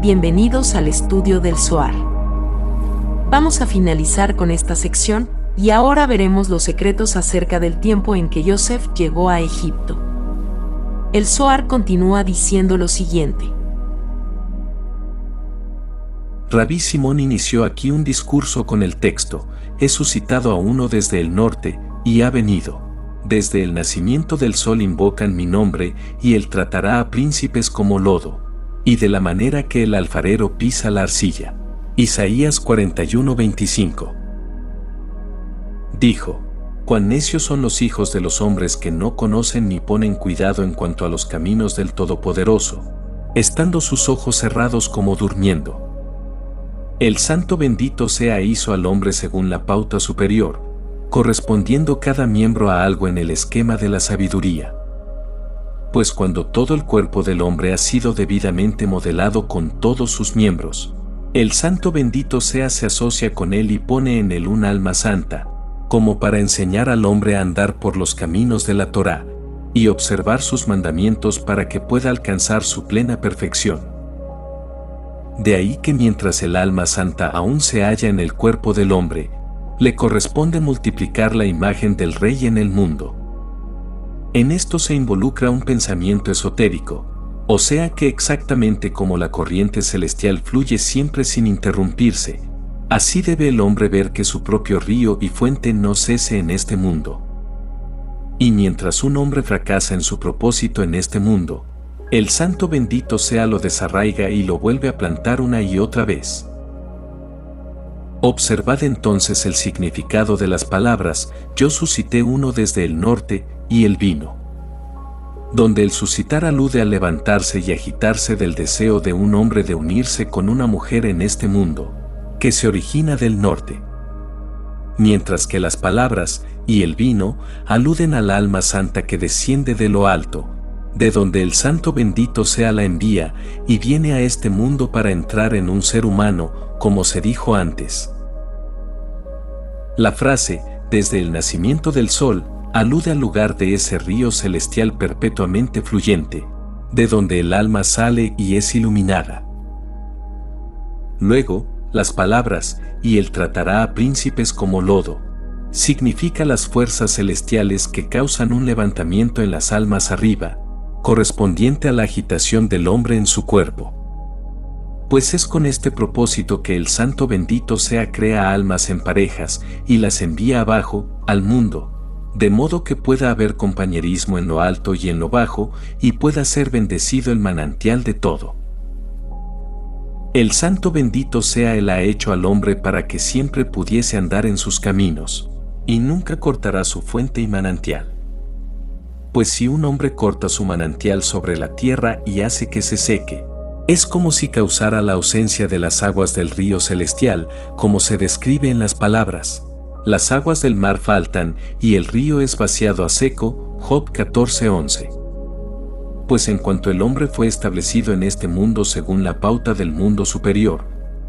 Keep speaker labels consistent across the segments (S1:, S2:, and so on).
S1: bienvenidos al estudio del Zohar. Vamos a finalizar con esta sección y ahora veremos los secretos acerca del tiempo en que Yosef llegó a Egipto. El Zohar continúa diciendo lo siguiente.
S2: Rabí Simón inició aquí un discurso con el texto: he suscitado a uno desde el norte, y ha venido. Desde el nacimiento del sol invocan mi nombre, y él tratará a príncipes como lodo, y de la manera que el alfarero pisa la arcilla. Isaías 41:25. Dijo: cuán necios son los hijos de los hombres que no conocen ni ponen cuidado en cuanto a los caminos del Todopoderoso, estando sus ojos cerrados como durmiendo. El Santo bendito sea hizo al hombre según la pauta superior, correspondiendo cada miembro a algo en el esquema de la sabiduría. Pues cuando todo el cuerpo del hombre ha sido debidamente modelado con todos sus miembros, el Santo bendito sea se asocia con él y pone en él un alma santa, como para enseñar al hombre a andar por los caminos de la Torá, y observar sus mandamientos para que pueda alcanzar su plena perfección. De ahí que mientras el alma santa aún se halla en el cuerpo del hombre, le corresponde multiplicar la imagen del Rey en el mundo. En esto se involucra un pensamiento esotérico, o sea que exactamente como la corriente celestial fluye siempre sin interrumpirse, así debe el hombre ver que su propio río y fuente no cese en este mundo. Y mientras un hombre fracasa en su propósito en este mundo, el Santo bendito sea lo desarraiga y lo vuelve a plantar una y otra vez. Observad entonces el significado de las palabras: yo suscité uno desde el norte, y él vino. Donde el suscitar alude al levantarse y agitarse del deseo de un hombre de unirse con una mujer en este mundo, que se origina del norte. Mientras que las palabras, y el vino, aluden al alma santa que desciende de lo alto, de donde el Santo bendito sea la envía, y viene a este mundo para entrar en un ser humano, como se dijo antes. La frase, desde el nacimiento del sol, alude al lugar de ese río celestial perpetuamente fluyente, de donde el alma sale y es iluminada. Luego, las palabras, y él tratará a príncipes como lodo, significa las fuerzas celestiales que causan un levantamiento en las almas arriba, correspondiente a la agitación del hombre en su cuerpo. Pues es con este propósito que el Santo bendito sea crea almas en parejas y las envía abajo, al mundo, de modo que pueda haber compañerismo en lo alto y en lo bajo, y pueda ser bendecido el manantial de todo. El Santo bendito sea él ha hecho al hombre para que siempre pudiese andar en sus caminos, y nunca cortará su fuente y manantial. Pues si un hombre corta su manantial sobre la tierra y hace que se seque, es como si causara la ausencia de las aguas del río celestial, como se describe en las palabras: las aguas del mar faltan y el río es vaciado a seco. Job 14:11. Pues en cuanto el hombre fue establecido en este mundo según la pauta del mundo superior,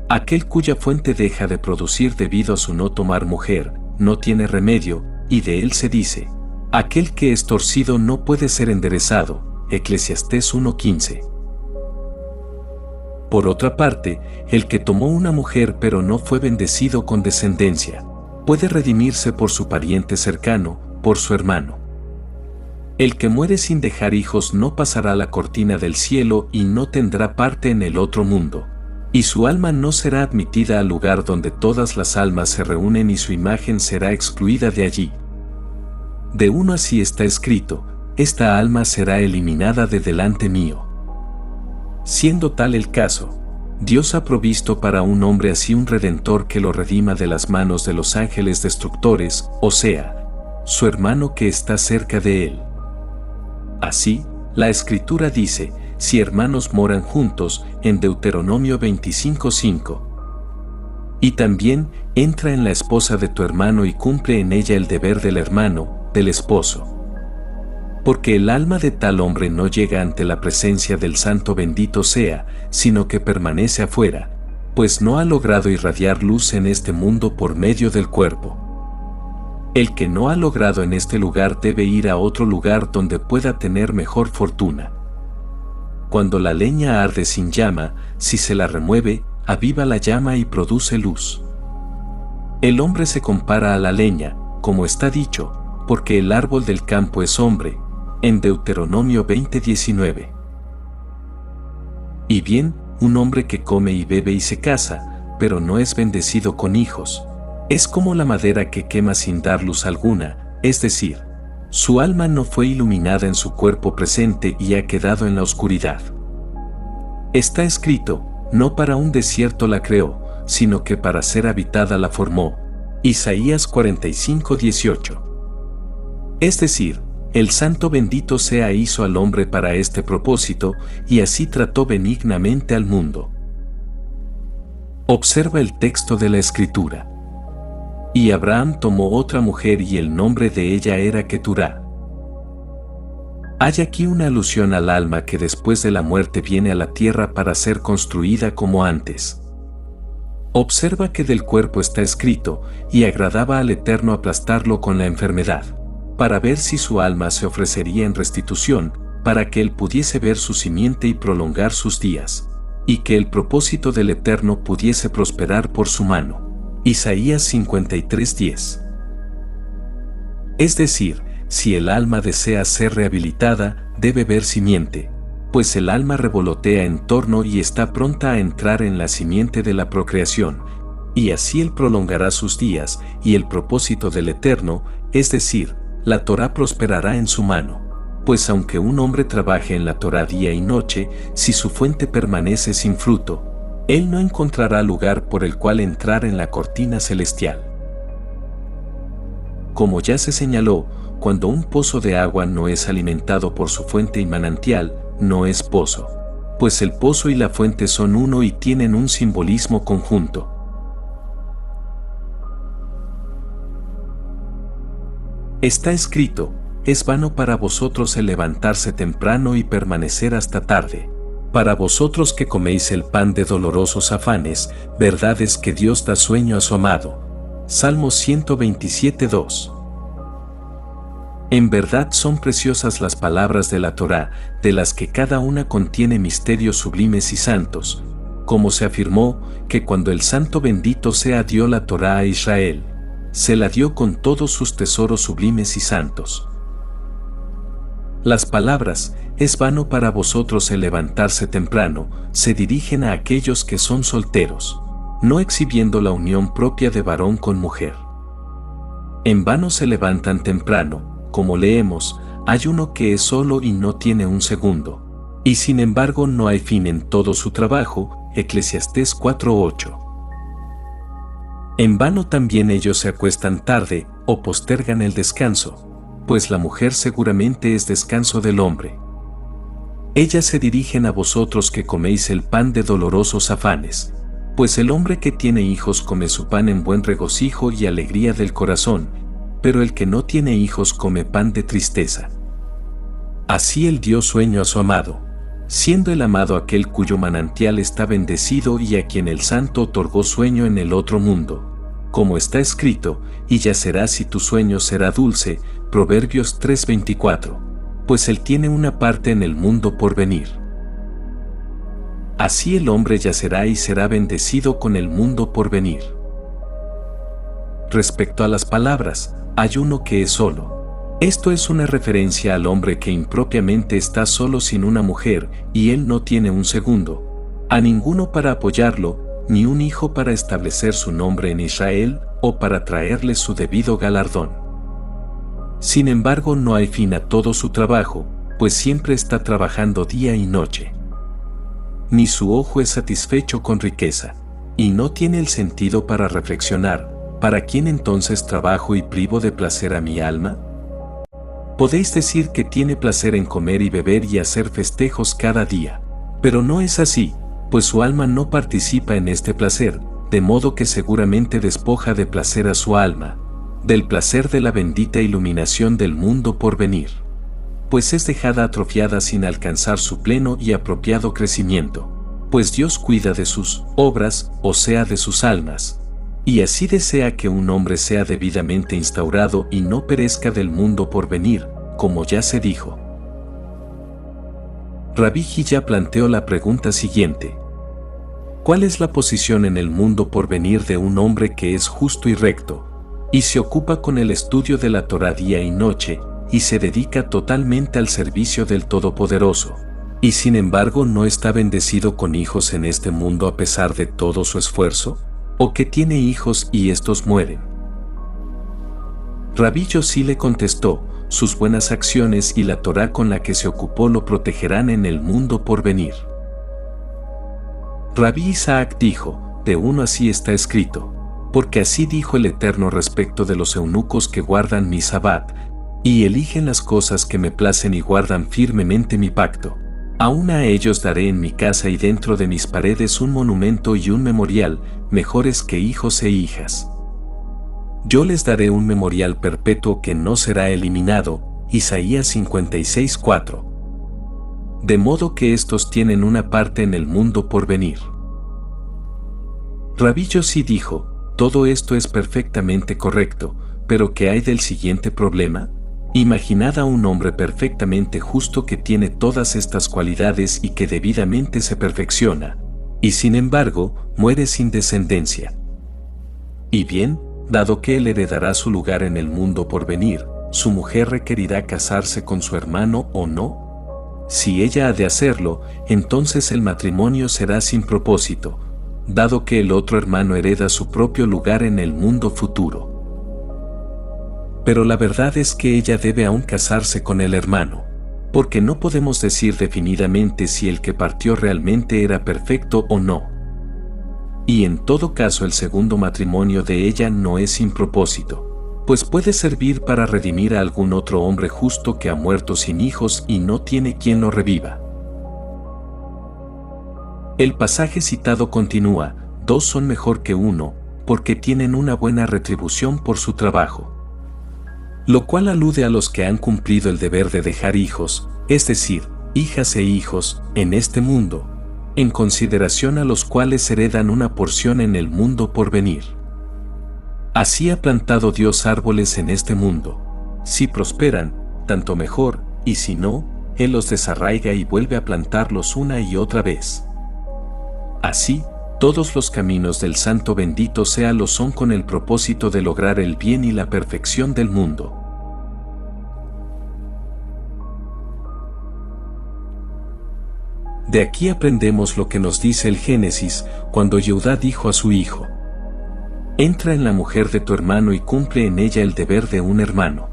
S2: aquel cuya fuente deja de producir debido a su no tomar mujer, no tiene remedio, y de él se dice: aquel que es torcido no puede ser enderezado. Eclesiastés 1:15. Por otra parte, el que tomó una mujer pero no fue bendecido con descendencia, puede redimirse por su pariente cercano, por su hermano. El que muere sin dejar hijos no pasará la cortina del cielo y no tendrá parte en el otro mundo, y su alma no será admitida al lugar donde todas las almas se reúnen y su imagen será excluida de allí. De uno así está escrito: esta alma será eliminada de delante mío. Siendo tal el caso, Dios ha provisto para un hombre así un redentor que lo redima de las manos de los ángeles destructores, o sea, su hermano que está cerca de él. Así, la Escritura dice: si hermanos moran juntos, en Deuteronomio 25:5. Y también, entra en la esposa de tu hermano y cumple en ella el deber del hermano, del esposo. Porque el alma de tal hombre no llega ante la presencia del Santo bendito sea, sino que permanece afuera, pues no ha logrado irradiar luz en este mundo por medio del cuerpo. El que no ha logrado en este lugar debe ir a otro lugar donde pueda tener mejor fortuna. Cuando la leña arde sin llama, si se la remueve, aviva la llama y produce luz. El hombre se compara a la leña, como está dicho, porque el árbol del campo es hombre, en Deuteronomio 20:19. Y bien, un hombre que come y bebe y se casa, pero no es bendecido con hijos, es como la madera que quema sin dar luz alguna, es decir, su alma no fue iluminada en su cuerpo presente y ha quedado en la oscuridad. Está escrito, no para un desierto la creó, sino que para ser habitada la formó. Isaías 45:18. Es decir, el Santo bendito sea hizo al hombre para este propósito, y así trató benignamente al mundo. Observa el texto de la Escritura. Y Abraham tomó otra mujer y el nombre de ella era Keturá. Hay aquí una alusión al alma que después de la muerte viene a la tierra para ser construida como antes. Observa que del cuerpo está escrito, y agradaba al Eterno aplastarlo con la enfermedad, para ver si su alma se ofrecería en restitución, para que él pudiese ver su simiente y prolongar sus días, y que el propósito del Eterno pudiese prosperar por su mano. Isaías 53:10. Es decir, si el alma desea ser rehabilitada, debe ver simiente, pues el alma revolotea en torno y está pronta a entrar en la simiente de la procreación, y así él prolongará sus días, y el propósito del Eterno, es decir, la Torá prosperará en su mano. Pues aunque un hombre trabaje en la Torá día y noche, si su fuente permanece sin fruto, él no encontrará lugar por el cual entrar en la cortina celestial. Como ya se señaló, cuando un pozo de agua no es alimentado por su fuente y manantial, no es pozo, pues el pozo y la fuente son uno y tienen un simbolismo conjunto. Está escrito, es vano para vosotros el levantarse temprano y permanecer hasta tarde. Para vosotros que coméis el pan de dolorosos afanes, verdad es que Dios da sueño a su amado. Salmos 127:2. En verdad son preciosas las palabras de la Torá, de las que cada una contiene misterios sublimes y santos, como se afirmó que cuando el Santo bendito sea dio la Torá a Israel, se la dio con todos sus tesoros sublimes y santos. Las palabras, es vano para vosotros el levantarse temprano, se dirigen a aquellos que son solteros, no exhibiendo la unión propia de varón con mujer. En vano se levantan temprano, como leemos, hay uno que es solo y no tiene un segundo, y sin embargo no hay fin en todo su trabajo, Eclesiastés 4:8. En vano también ellos se acuestan tarde, o postergan el descanso, pues la mujer seguramente es descanso del hombre. Ellas se dirigen a vosotros que coméis el pan de dolorosos afanes, pues el hombre que tiene hijos come su pan en buen regocijo y alegría del corazón, pero el que no tiene hijos come pan de tristeza. Así él dio sueño a su amado, siendo el amado aquel cuyo manantial está bendecido y a quien el santo otorgó sueño en el otro mundo. Como está escrito, y yacerá si tu sueño será dulce, Proverbios 3:24, pues él tiene una parte en el mundo por venir. Así el hombre yacerá y será bendecido con el mundo por venir. Respecto a las palabras, hay uno que es solo. Esto es una referencia al hombre que impropiamente está solo sin una mujer, y él no tiene un segundo, a ninguno para apoyarlo, ni un hijo para establecer su nombre en Israel, o para traerle su debido galardón. Sin embargo, no hay fin a todo su trabajo, pues siempre está trabajando día y noche. Ni su ojo es satisfecho con riqueza, y no tiene el sentido para reflexionar, ¿para quién entonces trabajo y privo de placer a mi alma? Podéis decir que tiene placer en comer y beber y hacer festejos cada día, pero no es así, pues su alma no participa en este placer, de modo que seguramente despoja de placer a su alma, del placer de la bendita iluminación del mundo por venir, pues es dejada atrofiada sin alcanzar su pleno y apropiado crecimiento, pues Dios cuida de sus obras, o sea de sus almas, y así desea que un hombre sea debidamente instaurado y no perezca del mundo por venir, como ya se dijo. Rabbi Hillá planteó la pregunta siguiente: ¿cuál es la posición en el mundo por venir de un hombre que es justo y recto, y se ocupa con el estudio de la Torá día y noche, y se dedica totalmente al servicio del Todopoderoso, y sin embargo no está bendecido con hijos en este mundo a pesar de todo su esfuerzo? ¿O que tiene hijos y estos mueren? Rabbi Yossi le contestó: sus buenas acciones y la Torá con la que se ocupó lo protegerán en el mundo por venir. Rabbi Isaac dijo: de uno así está escrito, porque así dijo el Eterno respecto de los eunucos que guardan mi sabbat, y eligen las cosas que me placen y guardan firmemente mi pacto. Aún a ellos daré en mi casa y dentro de mis paredes un monumento y un memorial, mejores que hijos e hijas. Yo les daré un memorial perpetuo que no será eliminado. Isaías 56:4. De modo que estos tienen una parte en el mundo por venir. Rabbi Yossi dijo: todo esto es perfectamente correcto, pero ¿qué hay del siguiente problema? Imaginad a un hombre perfectamente justo que tiene todas estas cualidades y que debidamente se perfecciona, y sin embargo, muere sin descendencia. Y bien, dado que él heredará su lugar en el mundo por venir, ¿su mujer requerirá casarse con su hermano o no? Si ella ha de hacerlo, entonces el matrimonio será sin propósito, dado que el otro hermano hereda su propio lugar en el mundo futuro. Pero la verdad es que ella debe aún casarse con el hermano, porque no podemos decir definidamente si el que partió realmente era perfecto o no. Y en todo caso el segundo matrimonio de ella no es sin propósito, pues puede servir para redimir a algún otro hombre justo que ha muerto sin hijos y no tiene quien lo reviva. El pasaje citado continúa: dos son mejor que uno, porque tienen una buena retribución por su trabajo. Lo cual alude a los que han cumplido el deber de dejar hijos, es decir, hijas e hijos, en este mundo, en consideración a los cuales heredan una porción en el mundo por venir. Así ha plantado Dios árboles en este mundo. Si prosperan, tanto mejor, y si no, Él los desarraiga y vuelve a plantarlos una y otra vez. Así, todos los caminos del Santo bendito sea lo son con el propósito de lograr el bien y la perfección del mundo. De aquí aprendemos lo que nos dice el Génesis, cuando Yehudá dijo a su hijo: entra en la mujer de tu hermano y cumple en ella el deber de un hermano.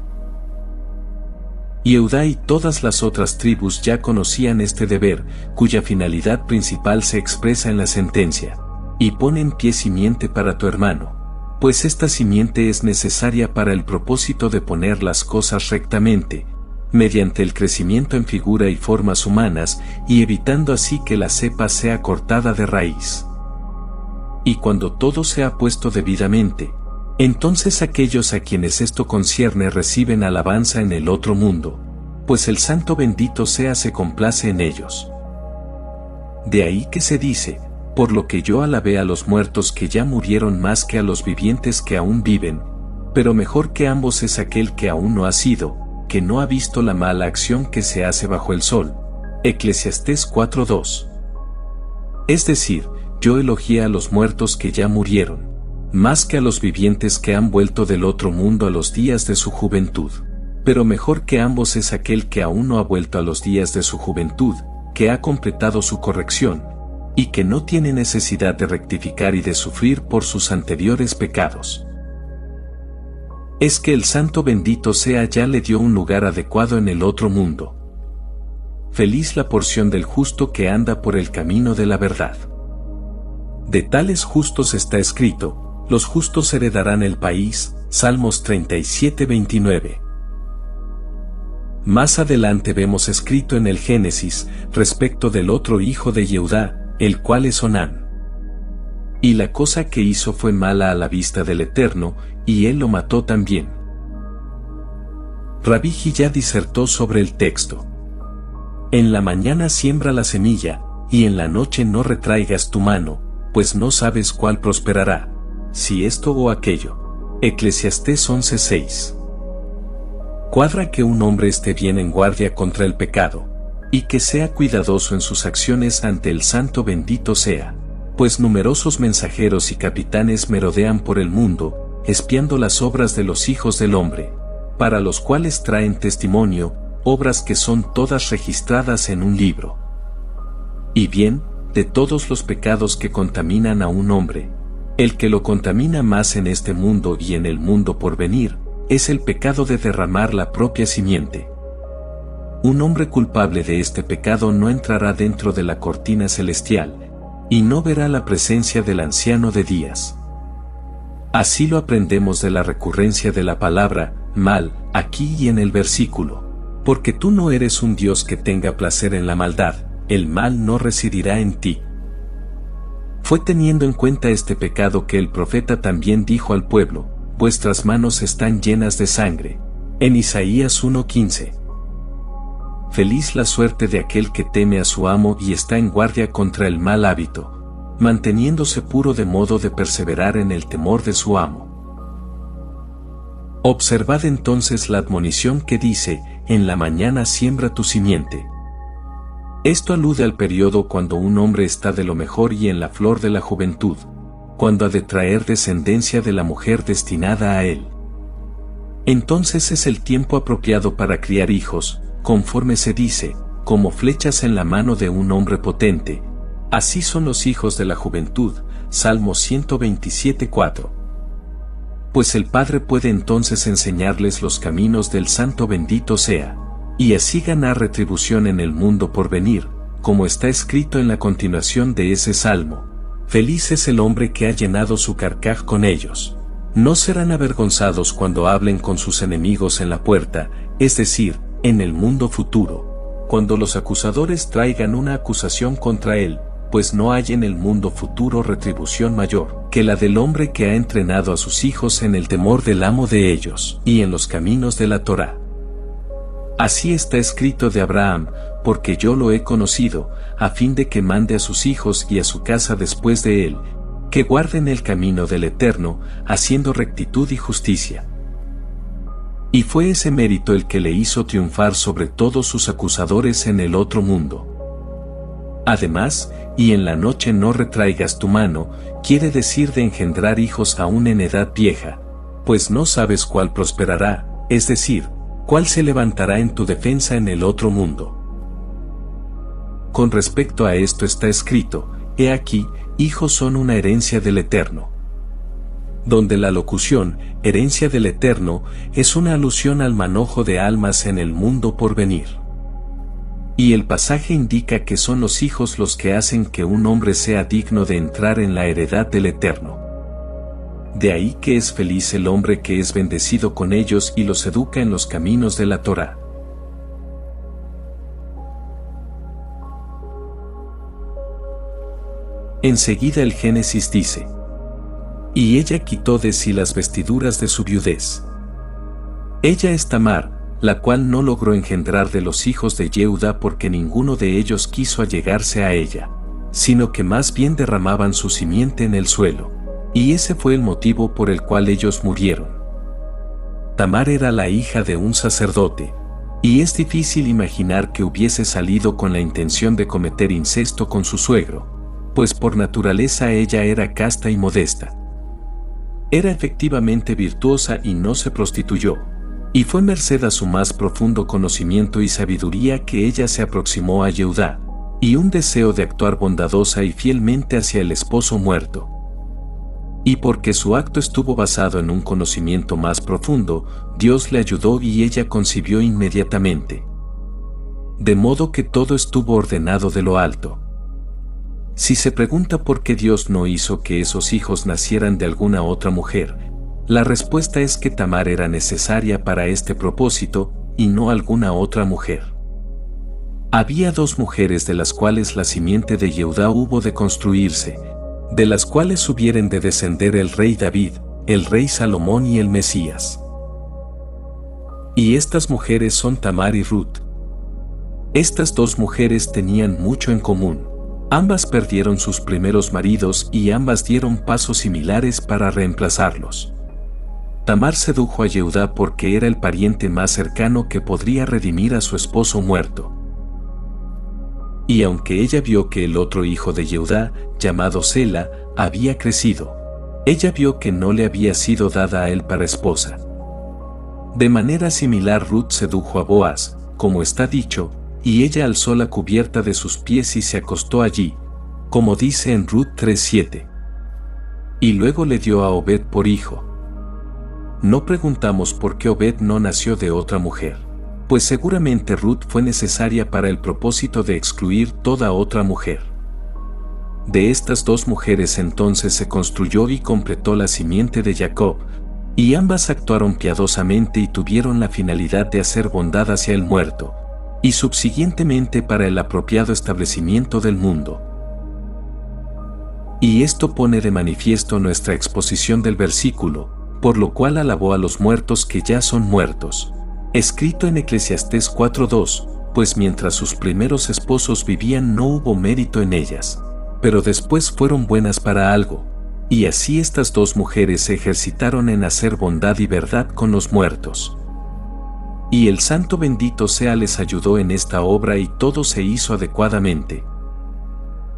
S2: Yehudá y todas las otras tribus ya conocían este deber, cuya finalidad principal se expresa en la sentencia: y pon en pie simiente para tu hermano, pues esta simiente es necesaria para el propósito de poner las cosas rectamente, mediante el crecimiento en figura y formas humanas, y evitando así que la cepa sea cortada de raíz. Y cuando todo sea puesto debidamente, entonces aquellos a quienes esto concierne reciben alabanza en el otro mundo, pues el Santo bendito sea se complace en ellos. De ahí que se dice: por lo que yo alabé a los muertos que ya murieron más que a los vivientes que aún viven, pero mejor que ambos es aquel que aún no ha sido, que no ha visto la mala acción que se hace bajo el sol. Eclesiastés 4:2. Es decir, yo elogié a los muertos que ya murieron, más que a los vivientes que han vuelto del otro mundo a los días de su juventud. Pero mejor que ambos es aquel que aún no ha vuelto a los días de su juventud, que ha completado su corrección, y que no tiene necesidad de rectificar y de sufrir por sus anteriores pecados. Es que el Santo bendito sea ya le dio un lugar adecuado en el otro mundo. Feliz la porción del justo que anda por el camino de la verdad. De tales justos está escrito: los justos heredarán el país. Salmos 37:29. Más adelante vemos escrito en el Génesis, respecto del otro hijo de Yehudá, el cual es Onán. Y la cosa que hizo fue mala a la vista del Eterno, y él lo mató también. Rabbi Hillá disertó sobre el texto: en la mañana siembra la semilla, y en la noche no retraigas tu mano, pues no sabes cuál prosperará, si esto o aquello. Eclesiastés 11:6. Cuadra que un hombre esté bien en guardia contra el pecado, y que sea cuidadoso en sus acciones ante el santo bendito sea, pues numerosos mensajeros y capitanes merodean por el mundo, espiando las obras de los hijos del hombre, para los cuales traen testimonio, obras que son todas registradas en un libro. Y bien, de todos los pecados que contaminan a un hombre, el que lo contamina más en este mundo y en el mundo por venir, es el pecado de derramar la propia simiente. Un hombre culpable de este pecado no entrará dentro de la cortina celestial, y no verá la presencia del anciano de días. Así lo aprendemos de la recurrencia de la palabra mal, aquí y en el versículo. Porque tú no eres un Dios que tenga placer en la maldad, el mal no residirá en ti. Fue teniendo en cuenta este pecado que el profeta también dijo al pueblo, vuestras manos están llenas de sangre. En Isaías 1:15. Feliz la suerte de aquel que teme a su amo y está en guardia contra el mal hábito, manteniéndose puro de modo de perseverar en el temor de su amo. Observad entonces la admonición que dice, en la mañana siembra tu simiente. Esto alude al periodo cuando un hombre está de lo mejor y en la flor de la juventud, cuando ha de traer descendencia de la mujer destinada a él. Entonces es el tiempo apropiado para criar hijos, conforme se dice, como flechas en la mano de un hombre potente. Así son los hijos de la juventud, Salmo 127:4. Pues el Padre puede entonces enseñarles los caminos del Santo bendito sea, y así ganar retribución en el mundo por venir, como está escrito en la continuación de ese salmo. Feliz es el hombre que ha llenado su carcaj con ellos. No serán avergonzados cuando hablen con sus enemigos en la puerta, es decir, en el mundo futuro, cuando los acusadores traigan una acusación contra él, pues no hay en el mundo futuro retribución mayor que la del hombre que ha entrenado a sus hijos en el temor del amo de ellos y en los caminos de la Torá. Así está escrito de Abraham, porque yo lo he conocido, a fin de que mande a sus hijos y a su casa después de él, que guarden el camino del Eterno, haciendo rectitud y justicia. Y fue ese mérito el que le hizo triunfar sobre todos sus acusadores en el otro mundo. Además, y en la noche no retraigas tu mano, quiere decir de engendrar hijos aún en edad vieja, pues no sabes cuál prosperará, es decir, cuál se levantará en tu defensa en el otro mundo. Con respecto a esto está escrito, he aquí, hijos son una herencia del Eterno. Donde la locución, herencia del Eterno, es una alusión al manojo de almas en el mundo por venir. Y el pasaje indica que son los hijos los que hacen que un hombre sea digno de entrar en la heredad del Eterno. De ahí que es feliz el hombre que es bendecido con ellos y los educa en los caminos de la Torá. Enseguida el Génesis dice, y ella quitó de sí las vestiduras de su viudez. Ella es Tamar, la cual no logró engendrar de los hijos de Yehuda porque ninguno de ellos quiso allegarse a ella, sino que más bien derramaban su simiente en el suelo, y ese fue el motivo por el cual ellos murieron. Tamar era la hija de un sacerdote, y es difícil imaginar que hubiese salido con la intención de cometer incesto con su suegro, pues por naturaleza ella era casta y modesta. Era efectivamente virtuosa y no se prostituyó, y fue merced a su más profundo conocimiento y sabiduría que ella se aproximó a Yehudá, y un deseo de actuar bondadosa y fielmente hacia el esposo muerto. Y porque su acto estuvo basado en un conocimiento más profundo, Dios le ayudó y ella concibió inmediatamente. De modo que todo estuvo ordenado de lo alto. Si se pregunta por qué Dios no hizo que esos hijos nacieran de alguna otra mujer, la respuesta es que Tamar era necesaria para este propósito, y no alguna otra mujer. Había dos mujeres de las cuales la simiente de Yehudá hubo de construirse, de las cuales hubieran de descender el rey David, el rey Salomón y el Mesías. Y estas mujeres son Tamar y Ruth. Estas dos mujeres tenían mucho en común. Ambas perdieron sus primeros maridos y ambas dieron pasos similares para reemplazarlos. Tamar sedujo a Yehudá porque era el pariente más cercano que podría redimir a su esposo muerto. Y aunque ella vio que el otro hijo de Yehudá, llamado Sela, había crecido, ella vio que no le había sido dada a él para esposa. De manera similar Ruth sedujo a Boaz, como está dicho, y ella alzó la cubierta de sus pies y se acostó allí, como dice en Ruth 3:7. Y luego le dio a Obed por hijo. No preguntamos por qué Obed no nació de otra mujer, pues seguramente Ruth fue necesaria para el propósito de excluir toda otra mujer. De estas dos mujeres entonces se construyó y completó la simiente de Jacob, y ambas actuaron piadosamente y tuvieron la finalidad de hacer bondad hacia el muerto, y subsiguientemente para el apropiado establecimiento del mundo. Y esto pone de manifiesto nuestra exposición del versículo, por lo cual alabó a los muertos que ya son muertos, escrito en Eclesiastés 4:2, pues mientras sus primeros esposos vivían no hubo mérito en ellas, pero después fueron buenas para algo, y así estas dos mujeres se ejercitaron en hacer bondad y verdad con los muertos. Y el Santo bendito sea les ayudó en esta obra y todo se hizo adecuadamente.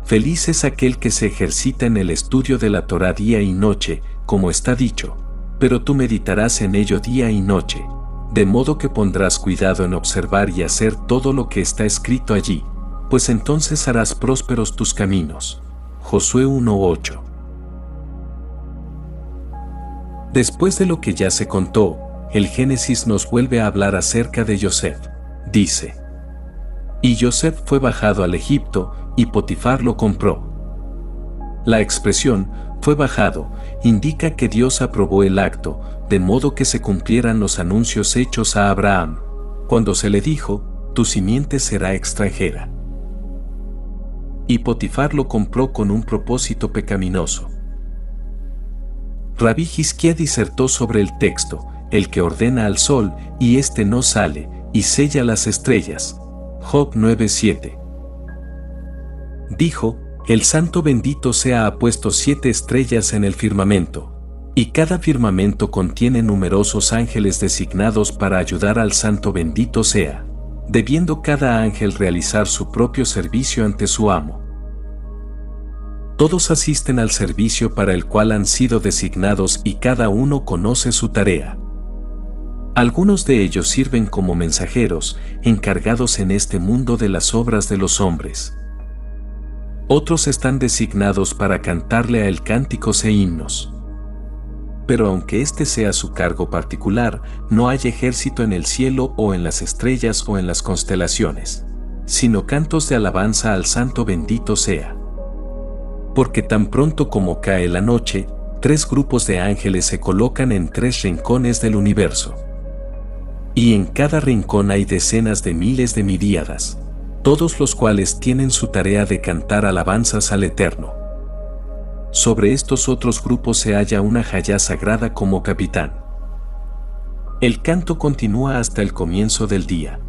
S2: Feliz es aquel que se ejercita en el estudio de la Torá día y noche, como está dicho, pero tú meditarás en ello día y noche, de modo que pondrás cuidado en observar y hacer todo lo que está escrito allí, pues entonces harás prósperos tus caminos. Josué 1:8. Después de lo que ya se contó, el Génesis nos vuelve a hablar acerca de Yosef. Dice: y Yosef fue bajado al Egipto, y Potifar lo compró. La expresión fue bajado indica que Dios aprobó el acto, de modo que se cumplieran los anuncios hechos a Abraham, cuando se le dijo: tu simiente será extranjera. Y Potifar lo compró con un propósito pecaminoso. Rabí Hizquía disertó sobre el texto: el que ordena al sol, y éste no sale, y sella las estrellas. Job 9:7. Dijo: el Santo bendito sea ha puesto 7 estrellas en el firmamento, y cada firmamento contiene numerosos ángeles designados para ayudar al Santo bendito sea, debiendo cada ángel realizar su propio servicio ante su amo. Todos asisten al servicio para el cual han sido designados y cada uno conoce su tarea. Algunos de ellos sirven como mensajeros, encargados en este mundo de las obras de los hombres. Otros están designados para cantarle a él cánticos e himnos. Pero aunque este sea su cargo particular, no hay ejército en el cielo o en las estrellas o en las constelaciones, sino cantos de alabanza al Santo bendito sea. Porque tan pronto como cae la noche, 3 grupos de ángeles se colocan en 3 rincones del universo. Y en cada rincón hay decenas de miles de miríadas, todos los cuales tienen su tarea de cantar alabanzas al Eterno. Sobre estos otros grupos se halla una jayá sagrada como capitán. El canto continúa hasta el comienzo del día.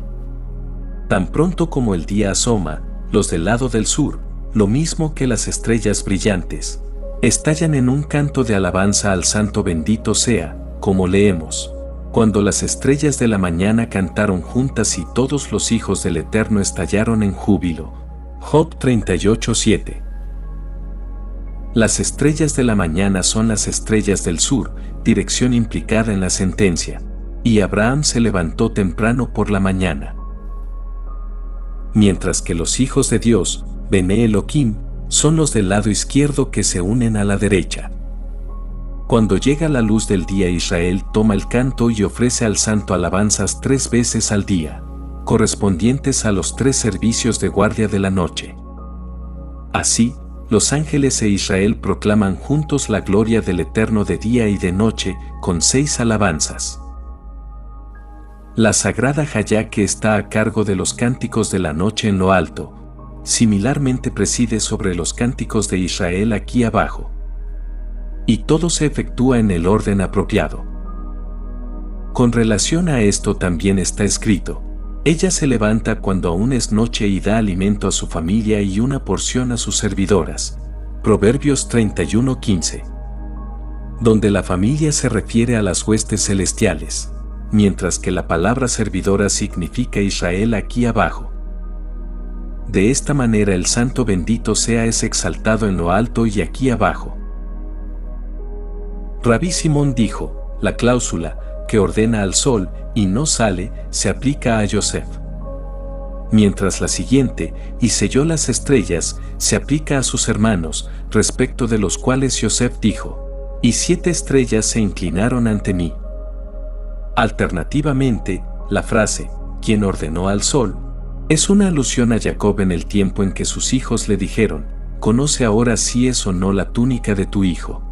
S2: Tan pronto como el día asoma, los del lado del sur, lo mismo que las estrellas brillantes, estallan en un canto de alabanza al Santo bendito sea, como leemos: cuando las estrellas de la mañana cantaron juntas y todos los hijos del Eterno estallaron en júbilo. Job 38:7. Las estrellas de la mañana son las estrellas del sur, dirección implicada en la sentencia. Y Abraham se levantó temprano por la mañana. Mientras que los hijos de Dios, Bene Elohim, son los del lado izquierdo que se unen a la derecha. Cuando llega la luz del día, Israel toma el canto y ofrece al santo alabanzas 3 veces al día, correspondientes a los 3 servicios de guardia de la noche. Así, los ángeles e Israel proclaman juntos la gloria del Eterno de día y de noche, con 6 alabanzas. La sagrada Jayá, que está a cargo de los cánticos de la noche en lo alto, similarmente preside sobre los cánticos de Israel aquí abajo. Y todo se efectúa en el orden apropiado. Con relación a esto también está escrito: ella se levanta cuando aún es noche y da alimento a su familia y una porción a sus servidoras. Proverbios 31:15. Donde la familia se refiere a las huestes celestiales, mientras que la palabra servidora significa Israel aquí abajo. De esta manera el santo bendito sea es exaltado en lo alto y aquí abajo. Rabí Simón dijo, la cláusula, que ordena al sol, y no sale, se aplica a Yosef. Mientras la siguiente, y selló las estrellas, se aplica a sus hermanos, respecto de los cuales Yosef dijo, y 7 estrellas se inclinaron ante mí. Alternativamente, la frase, quien ordenó al sol, es una alusión a Jacob en el tiempo en que sus hijos le dijeron, conoce ahora si es o no la túnica de tu hijo.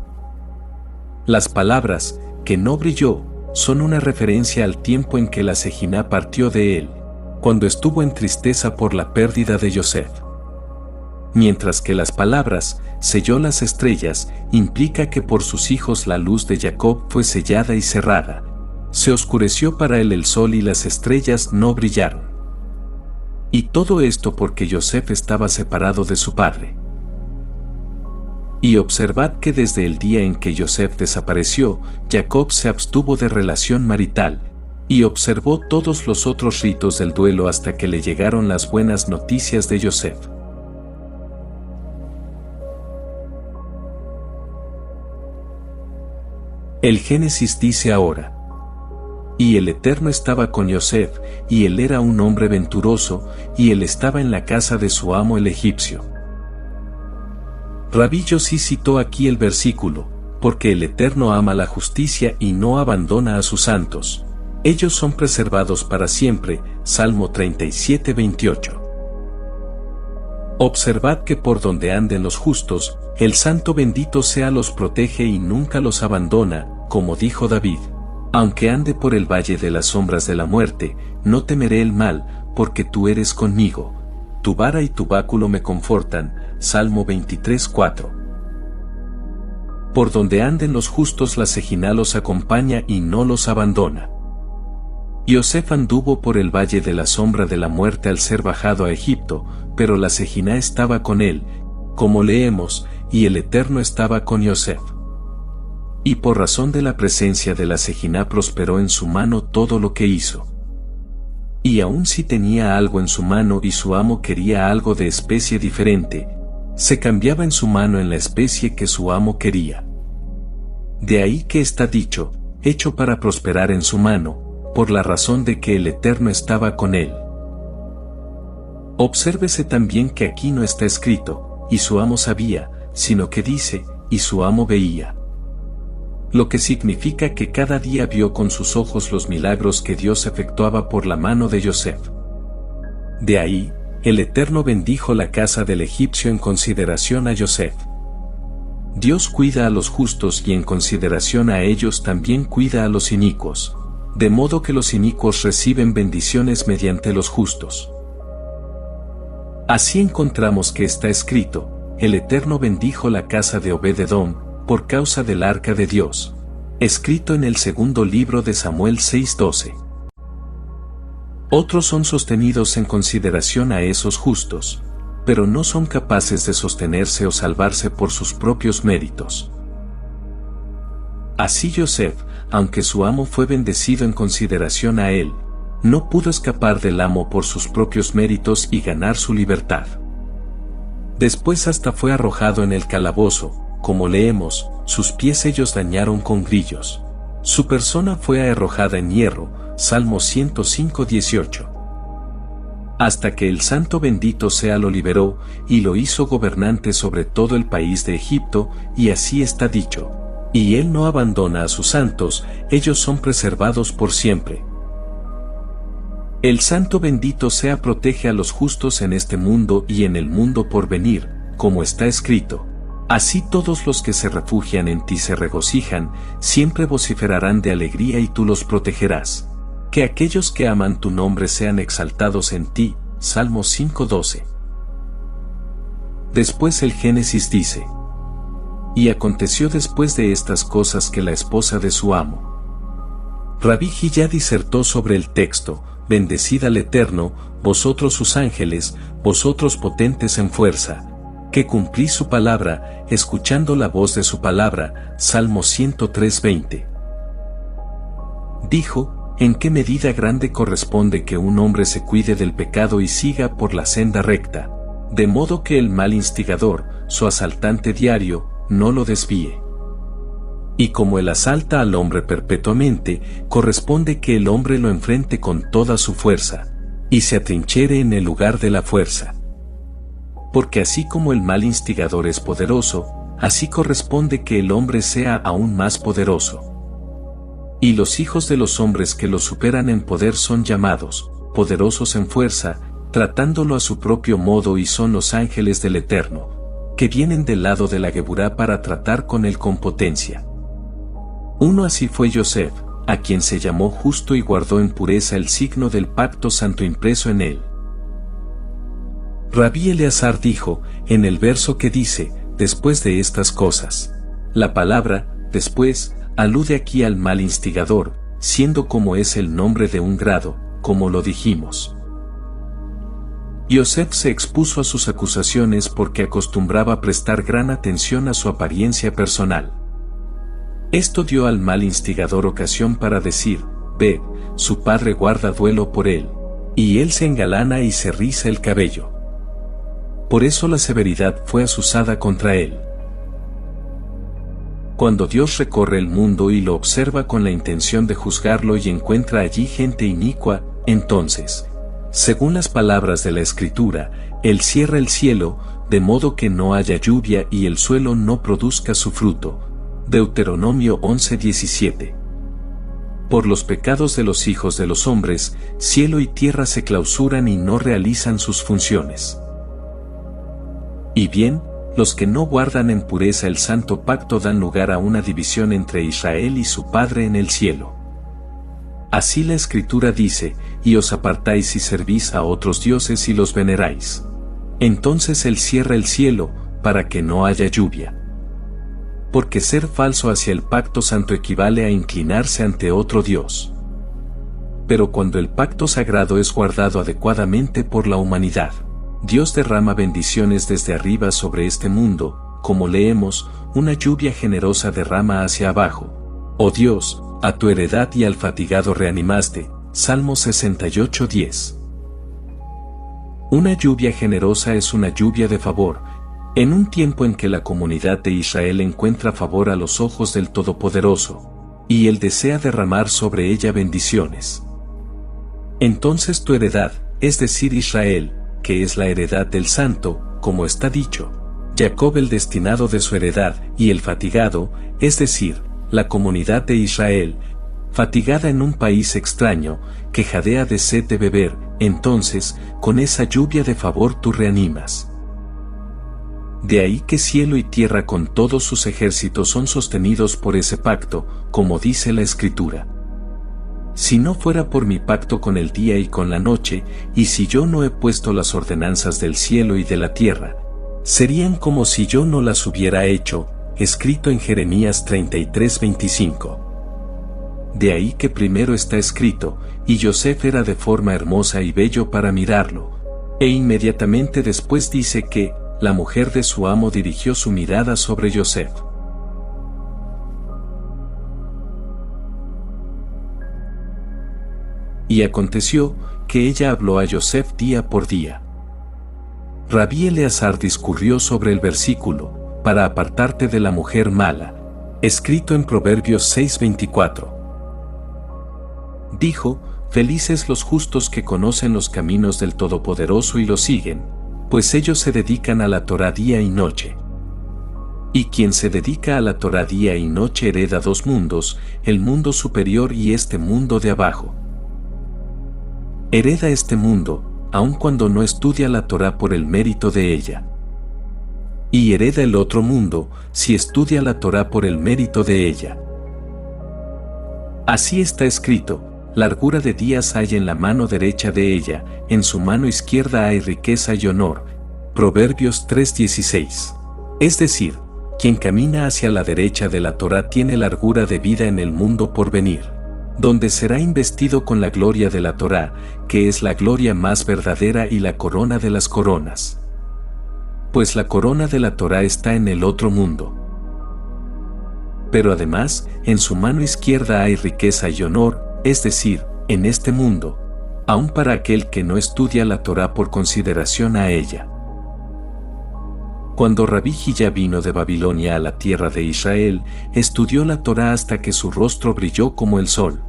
S2: Las palabras, que no brilló, son una referencia al tiempo en que la Sejiná partió de él, cuando estuvo en tristeza por la pérdida de Yosef. Mientras que las palabras, selló las estrellas, implica que por sus hijos la luz de Jacob fue sellada y cerrada. Se oscureció para él el sol y las estrellas no brillaron. Y todo esto porque Yosef estaba separado de su padre. Y observad que desde el día en que Yosef desapareció, Jacob se abstuvo de relación marital, y observó todos los otros ritos del duelo hasta que le llegaron las buenas noticias de Yosef. El Génesis dice ahora: y el Eterno estaba con Yosef, y él era un hombre venturoso, y él estaba en la casa de su amo el egipcio. Rabí Yossi citó aquí el versículo, porque el Eterno ama la justicia y no abandona a sus santos. Ellos son preservados para siempre. Salmo 37:28. Observad que por donde anden los justos, el Santo bendito sea los protege y nunca los abandona, como dijo David. Aunque ande por el valle de las sombras de la muerte, no temeré el mal, porque tú eres conmigo. Tu vara y tu báculo me confortan. Salmo 23:4. Por donde anden los justos la Sejiná los acompaña y no los abandona. Yosef anduvo por el valle de la sombra de la muerte al ser bajado a Egipto, pero la Sejiná estaba con él, como leemos, y el Eterno estaba con Yosef. Y por razón de la presencia de la Sejiná prosperó en su mano todo lo que hizo. Y aun si tenía algo en su mano y su amo quería algo de especie diferente, se cambiaba en su mano en la especie que su amo quería. De ahí que está dicho, hecho para prosperar en su mano, por la razón de que el Eterno estaba con él. Obsérvese también que aquí no está escrito, y su amo sabía, sino que dice, y su amo veía. Lo que significa que cada día vio con sus ojos los milagros que Dios efectuaba por la mano de Yosef. De ahí, el Eterno bendijo la casa del egipcio en consideración a Yosef. Dios cuida a los justos y en consideración a ellos también cuida a los inicuos, de modo que los inicuos reciben bendiciones mediante los justos. Así encontramos que está escrito, el Eterno bendijo la casa de Obed-Edom, por causa del arca de Dios, escrito en el segundo libro de Samuel 6:12. Otros son sostenidos en consideración a esos justos, pero no son capaces de sostenerse o salvarse por sus propios méritos. Así Yosef, aunque su amo fue bendecido en consideración a él, no pudo escapar del amo por sus propios méritos y ganar su libertad. Después hasta fue arrojado en el calabozo, como leemos, sus pies ellos dañaron con grillos. Su persona fue arrojada en hierro, Salmo 105:18. Hasta que el Santo bendito sea lo liberó, y lo hizo gobernante sobre todo el país de Egipto, y así está dicho. Y él no abandona a sus santos, ellos son preservados por siempre. El Santo bendito sea protege a los justos en este mundo y en el mundo por venir, como está escrito. Así todos los que se refugian en ti se regocijan, siempre vociferarán de alegría y tú los protegerás. Que aquellos que aman tu nombre sean exaltados en ti. Salmo 5:12. Después el Génesis dice: y aconteció después de estas cosas que la esposa de su amo. Rabí Hillá disertó sobre el texto: bendecid al Eterno, vosotros sus ángeles, vosotros potentes en fuerza, que cumplís su palabra, escuchando la voz de su palabra. Salmo 103:20. Dijo: ¿en qué medida grande corresponde que un hombre se cuide del pecado y siga por la senda recta, de modo que el mal instigador, su asaltante diario, no lo desvíe? Y como él asalta al hombre perpetuamente, corresponde que el hombre lo enfrente con toda su fuerza, y se atrinchere en el lugar de la fuerza. Porque así como el mal instigador es poderoso, así corresponde que el hombre sea aún más poderoso. Y los hijos de los hombres que lo superan en poder son llamados, poderosos en fuerza, tratándolo a su propio modo, y son los ángeles del Eterno, que vienen del lado de la Geburá para tratar con él con potencia. Uno así fue Yosef, a quien se llamó justo y guardó en pureza el signo del pacto santo impreso en él. Rabí Eleazar dijo, en el verso que dice, después de estas cosas. La palabra, después, alude aquí al mal instigador, siendo como es el nombre de un grado, como lo dijimos. Yosef se expuso a sus acusaciones porque acostumbraba prestar gran atención a su apariencia personal. Esto dio al mal instigador ocasión para decir, ve, su padre guarda duelo por él, y él se engalana y se riza el cabello. Por eso la severidad fue azuzada contra él. Cuando Dios recorre el mundo y lo observa con la intención de juzgarlo y encuentra allí gente inicua, entonces, según las palabras de la Escritura, Él cierra el cielo, de modo que no haya lluvia y el suelo no produzca su fruto. Deuteronomio 11:17. Por los pecados de los hijos de los hombres, cielo y tierra se clausuran y no realizan sus funciones. Y bien, los que no guardan en pureza el santo pacto dan lugar a una división entre Israel y su Padre en el cielo. Así la Escritura dice, y os apartáis y servís a otros dioses y los veneráis. Entonces Él cierra el cielo, para que no haya lluvia. Porque ser falso hacia el pacto santo equivale a inclinarse ante otro Dios. Pero cuando el pacto sagrado es guardado adecuadamente por la humanidad, Dios derrama bendiciones desde arriba sobre este mundo, como leemos, una lluvia generosa derrama hacia abajo. Oh Dios, a tu heredad y al fatigado reanimaste. Salmo 68:10. Una lluvia generosa es una lluvia de favor, en un tiempo en que la comunidad de Israel encuentra favor a los ojos del Todopoderoso, y Él desea derramar sobre ella bendiciones. Entonces tu heredad, es decir Israel, que es la heredad del Santo, como está dicho, Jacob el destinado de su heredad, y el fatigado, es decir, la comunidad de Israel, fatigada en un país extraño, que jadea de sed de beber, entonces, con esa lluvia de favor tú reanimas. De ahí que cielo y tierra con todos sus ejércitos son sostenidos por ese pacto, como dice la Escritura. Si no fuera por mi pacto con el día y con la noche, y si yo no he puesto las ordenanzas del cielo y de la tierra, serían como si yo no las hubiera hecho, escrito en Jeremías 33:25. De ahí que primero está escrito, y Yosef era de forma hermosa y bello para mirarlo, e inmediatamente después dice que, la mujer de su amo dirigió su mirada sobre Yosef. Y aconteció, que ella habló a Yosef día por día. Rabí Eleazar discurrió sobre el versículo, para apartarte de la mujer mala, escrito en Proverbios 6:24. Dijo, felices los justos que conocen los caminos del Todopoderoso y lo siguen, pues ellos se dedican a la Torá día y noche. Y quien se dedica a la Torá día y noche hereda dos mundos, el mundo superior y este mundo de abajo. Hereda este mundo, aun cuando no estudia la Torá por el mérito de ella. Y hereda el otro mundo, si estudia la Torá por el mérito de ella. Así está escrito, largura de días hay en la mano derecha de ella, en su mano izquierda hay riqueza y honor. Proverbios 3:16. Es decir, quien camina hacia la derecha de la Torá tiene largura de vida en el mundo por venir, donde será investido con la gloria de la Torá, que es la gloria más verdadera y la corona de las coronas. Pues la corona de la Torá está en el otro mundo. Pero además, en su mano izquierda hay riqueza y honor, es decir, en este mundo, aun para aquel que no estudia la Torá por consideración a ella. Cuando Rabí Hillá vino de Babilonia a la tierra de Israel, estudió la Torá hasta que su rostro brilló como el sol.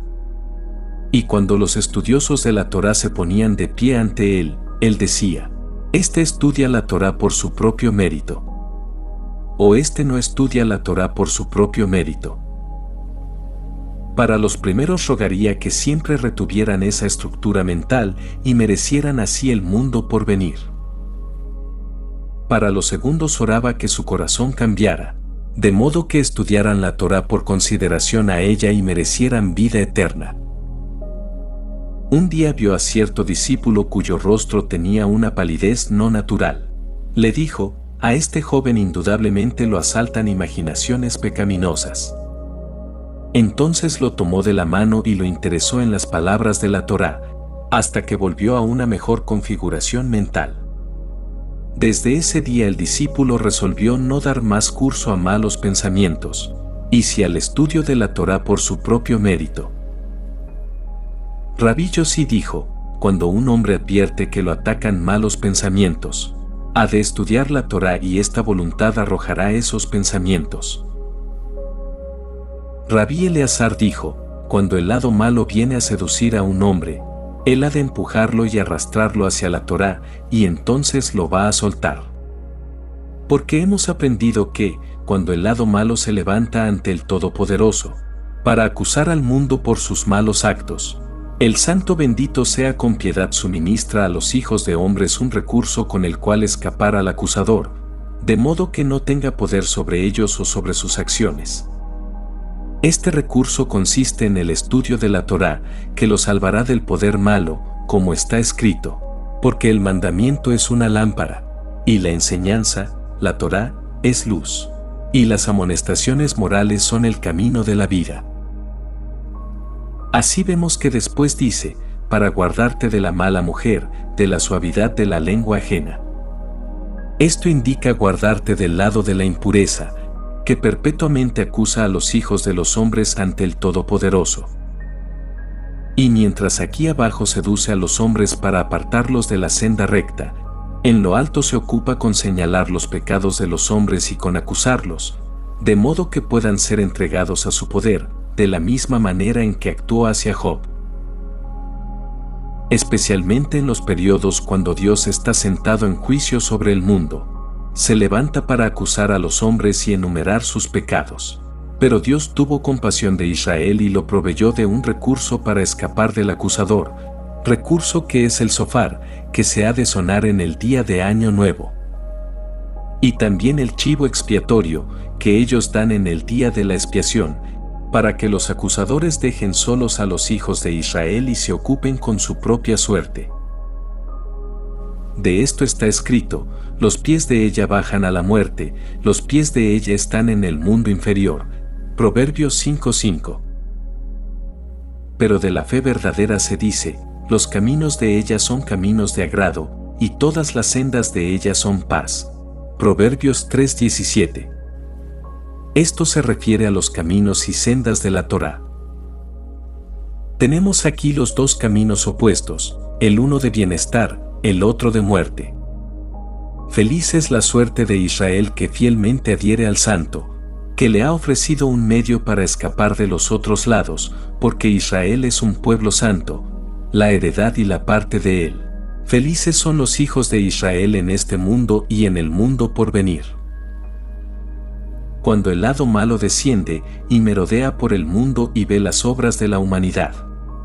S2: Y cuando los estudiosos de la Torá se ponían de pie ante él, él decía: «Este estudia la Torá por su propio mérito», o «Este no estudia la Torá por su propio mérito». Para los primeros rogaría que siempre retuvieran esa estructura mental y merecieran así el mundo por venir. Para los segundos oraba que su corazón cambiara, de modo que estudiaran la Torá por consideración a ella y merecieran vida eterna. Un día vio a cierto discípulo cuyo rostro tenía una palidez no natural. Le dijo: «A este joven indudablemente lo asaltan imaginaciones pecaminosas». Entonces lo tomó de la mano y lo interesó en las palabras de la Torá, hasta que volvió a una mejor configuración mental. Desde ese día el discípulo resolvió no dar más curso a malos pensamientos, y sí al estudio de la Torá por su propio mérito. Rabí Yossi dijo: «Cuando un hombre advierte que lo atacan malos pensamientos, ha de estudiar la Torá y esta voluntad arrojará esos pensamientos». Rabí Eleazar dijo: «Cuando el lado malo viene a seducir a un hombre, él ha de empujarlo y arrastrarlo hacia la Torá, y entonces lo va a soltar». Porque hemos aprendido que, cuando el lado malo se levanta ante el Todopoderoso, para acusar al mundo por sus malos actos, el Santo bendito sea con piedad suministra a los hijos de hombres un recurso con el cual escapar al acusador, de modo que no tenga poder sobre ellos o sobre sus acciones. Este recurso consiste en el estudio de la Torá, que lo salvará del poder malo, como está escrito: «Porque el mandamiento es una lámpara, y la enseñanza, la Torá, es luz, y las amonestaciones morales son el camino de la vida». Así vemos que después dice: «Para guardarte de la mala mujer, de la suavidad de la lengua ajena». Esto indica guardarte del lado de la impureza, que perpetuamente acusa a los hijos de los hombres ante el Todopoderoso. Y mientras aquí abajo seduce a los hombres para apartarlos de la senda recta, en lo alto se ocupa con señalar los pecados de los hombres y con acusarlos, de modo que puedan ser entregados a su poder, de la misma manera en que actuó hacia Job. Especialmente en los periodos cuando Dios está sentado en juicio sobre el mundo, se levanta para acusar a los hombres y enumerar sus pecados. Pero Dios tuvo compasión de Israel y lo proveyó de un recurso para escapar del acusador, recurso que es el shofar, que se ha de sonar en el día de Año Nuevo. Y también el chivo expiatorio, que ellos dan en el día de la expiación, para que los acusadores dejen solos a los hijos de Israel y se ocupen con su propia suerte. De esto está escrito: «Los pies de ella bajan a la muerte, los pies de ella están en el mundo inferior». Proverbios 5:5. Pero de la fe verdadera se dice: «Los caminos de ella son caminos de agrado, y todas las sendas de ella son paz». Proverbios 3:17. Esto se refiere a los caminos y sendas de la Torá. Tenemos aquí los dos caminos opuestos, el uno de bienestar, el otro de muerte. Feliz es la suerte de Israel que fielmente adhiere al Santo, que le ha ofrecido un medio para escapar de los otros lados, porque Israel es un pueblo santo, la heredad y la parte de él. Felices son los hijos de Israel en este mundo y en el mundo por venir. Cuando el lado malo desciende y merodea por el mundo y ve las obras de la humanidad,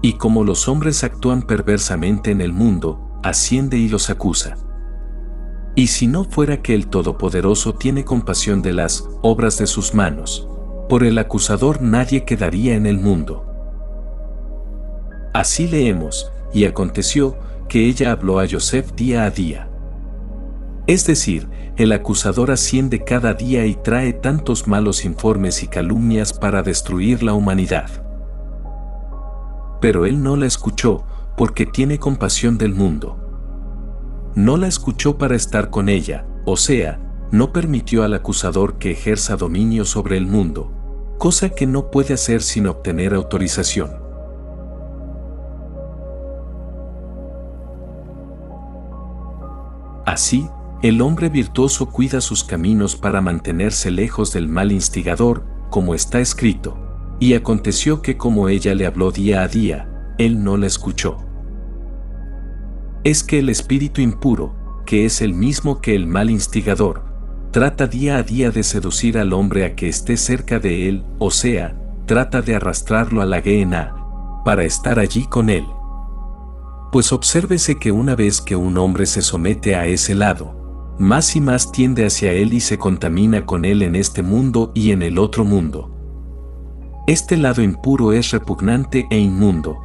S2: y como los hombres actúan perversamente en el mundo, asciende y los acusa. Y si no fuera que el Todopoderoso tiene compasión de las obras de sus manos, por el acusador nadie quedaría en el mundo. Así leemos: «Y aconteció que ella habló a Yosef día a día». Es decir, el acusador asciende cada día y trae tantos malos informes y calumnias para destruir la humanidad. Pero él no la escuchó, porque tiene compasión del mundo. No la escuchó para estar con ella, o sea, no permitió al acusador que ejerza dominio sobre el mundo, cosa que no puede hacer sin obtener autorización. Así, el hombre virtuoso cuida sus caminos para mantenerse lejos del mal instigador, como está escrito. Y aconteció que como ella le habló día a día, él no la escuchó. Es que el espíritu impuro, que es el mismo que el mal instigador, trata día a día de seducir al hombre a que esté cerca de él, o sea, trata de arrastrarlo a la Gehenna, para estar allí con él. Pues obsérvese que una vez que un hombre se somete a ese lado, más y más tiende hacia él y se contamina con él en este mundo y en el otro mundo. Este lado impuro es repugnante e inmundo,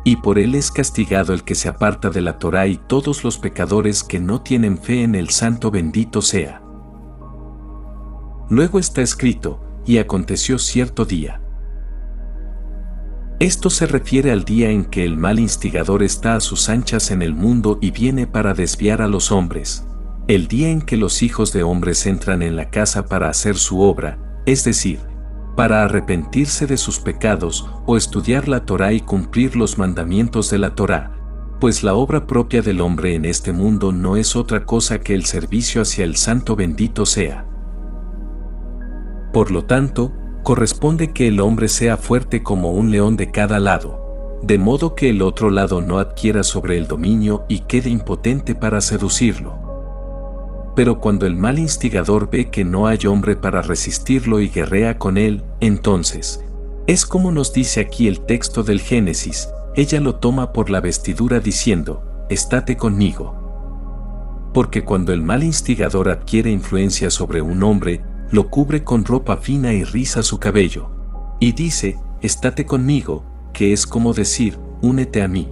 S2: y por él es castigado el que se aparta de la Torá y todos los pecadores que no tienen fe en el Santo bendito sea. Luego está escrito, y aconteció cierto día. Esto se refiere al día en que el mal instigador está a sus anchas en el mundo y viene para desviar a los hombres. El día en que los hijos de hombres entran en la casa para hacer su obra, es decir, para arrepentirse de sus pecados o estudiar la Torá y cumplir los mandamientos de la Torá, pues la obra propia del hombre en este mundo no es otra cosa que el servicio hacia el Santo bendito sea. Por lo tanto, corresponde que el hombre sea fuerte como un león de cada lado, de modo que el otro lado no adquiera sobre el dominio y quede impotente para seducirlo. Pero cuando el mal instigador ve que no hay hombre para resistirlo y guerrea con él, entonces, es como nos dice aquí el texto del Génesis, ella lo toma por la vestidura diciendo, estate conmigo. Porque cuando el mal instigador adquiere influencia sobre un hombre, lo cubre con ropa fina y riza su cabello. Y dice, estate conmigo, que es como decir, únete a mí.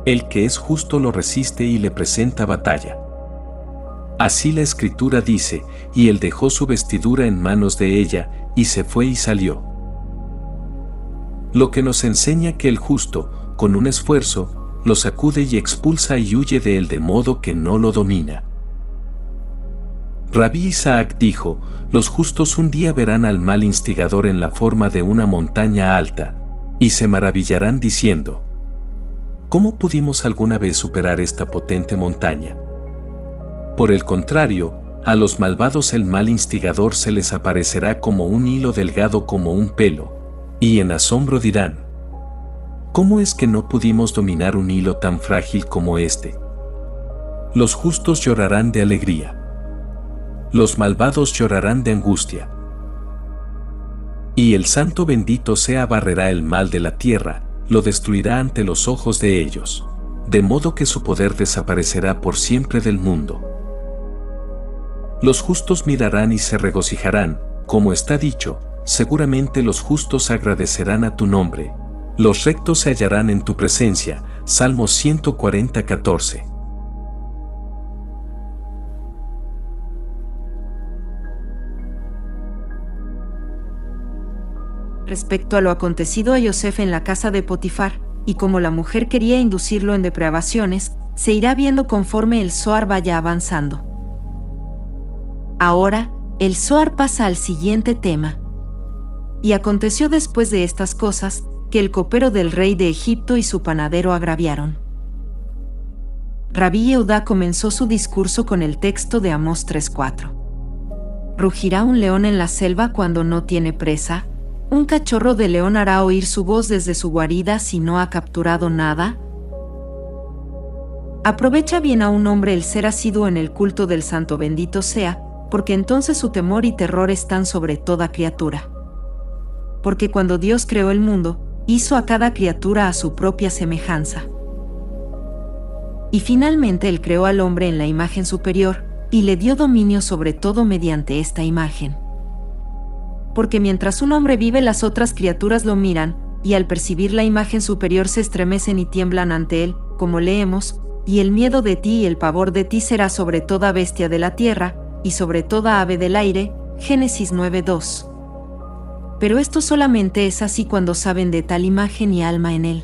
S2: El que es justo lo resiste y le presenta batalla. Así la Escritura dice, y él dejó su vestidura en manos de ella, y se fue y salió. Lo que nos enseña que el justo, con un esfuerzo, lo sacude y expulsa y huye de él de modo que no lo domina. Rabí Isaac dijo, los justos un día verán al mal instigador en la forma de una montaña alta, y se maravillarán diciendo, ¿cómo pudimos alguna vez superar esta potente montaña? Por el contrario, a los malvados el mal instigador se les aparecerá como un hilo delgado como un pelo, y en asombro dirán, ¿cómo es que no pudimos dominar un hilo tan frágil como este? Los justos llorarán de alegría. Los malvados llorarán de angustia. Y el Santo bendito sea barrerá el mal de la tierra, lo destruirá ante los ojos de ellos, de modo que su poder desaparecerá por siempre del mundo. Los justos mirarán y se regocijarán, como está dicho, seguramente los justos agradecerán a tu nombre. Los rectos se hallarán en tu presencia. Salmo 140:14.
S3: Respecto a lo acontecido a Yosef en la casa de Potifar, y como la mujer quería inducirlo en depravaciones, se irá viendo conforme el Zohar vaya avanzando. Ahora, el Zohar pasa al siguiente tema. Y aconteció después de estas cosas, que el copero del rey de Egipto y su panadero agraviaron. Rabí Yehudá comenzó su discurso con el texto de Amós 3:4. ¿Rugirá un león en la selva cuando no tiene presa? ¿Un cachorro de león hará oír su voz desde su guarida si no ha capturado nada? Aprovecha bien a un hombre el ser asiduo en el culto del Santo bendito sea, porque entonces su temor y terror están sobre toda criatura. Porque cuando Dios creó el mundo, hizo a cada criatura a su propia semejanza. Y finalmente Él creó al hombre en la imagen superior, y le dio dominio sobre todo mediante esta imagen. Porque mientras un hombre vive, las otras criaturas lo miran, y al percibir la imagen superior se estremecen y tiemblan ante él, como leemos, y el miedo de ti y el pavor de ti será sobre toda bestia de la tierra, y sobre toda ave del aire. Génesis 9:2. Pero esto solamente es así cuando saben de tal imagen y alma en él.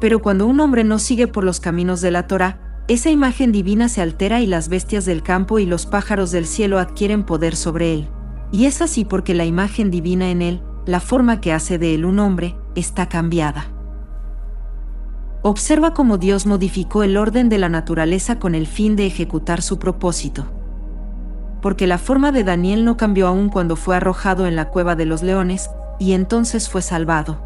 S3: Pero cuando un hombre no sigue por los caminos de la Torá, esa imagen divina se altera y las bestias del campo y los pájaros del cielo adquieren poder sobre él. Y es así porque la imagen divina en él, la forma que hace de él un hombre, está cambiada. Observa cómo Dios modificó el orden de la naturaleza con el fin de ejecutar su propósito. Porque la forma de Daniel no cambió aún cuando fue arrojado en la cueva de los leones, y entonces fue salvado.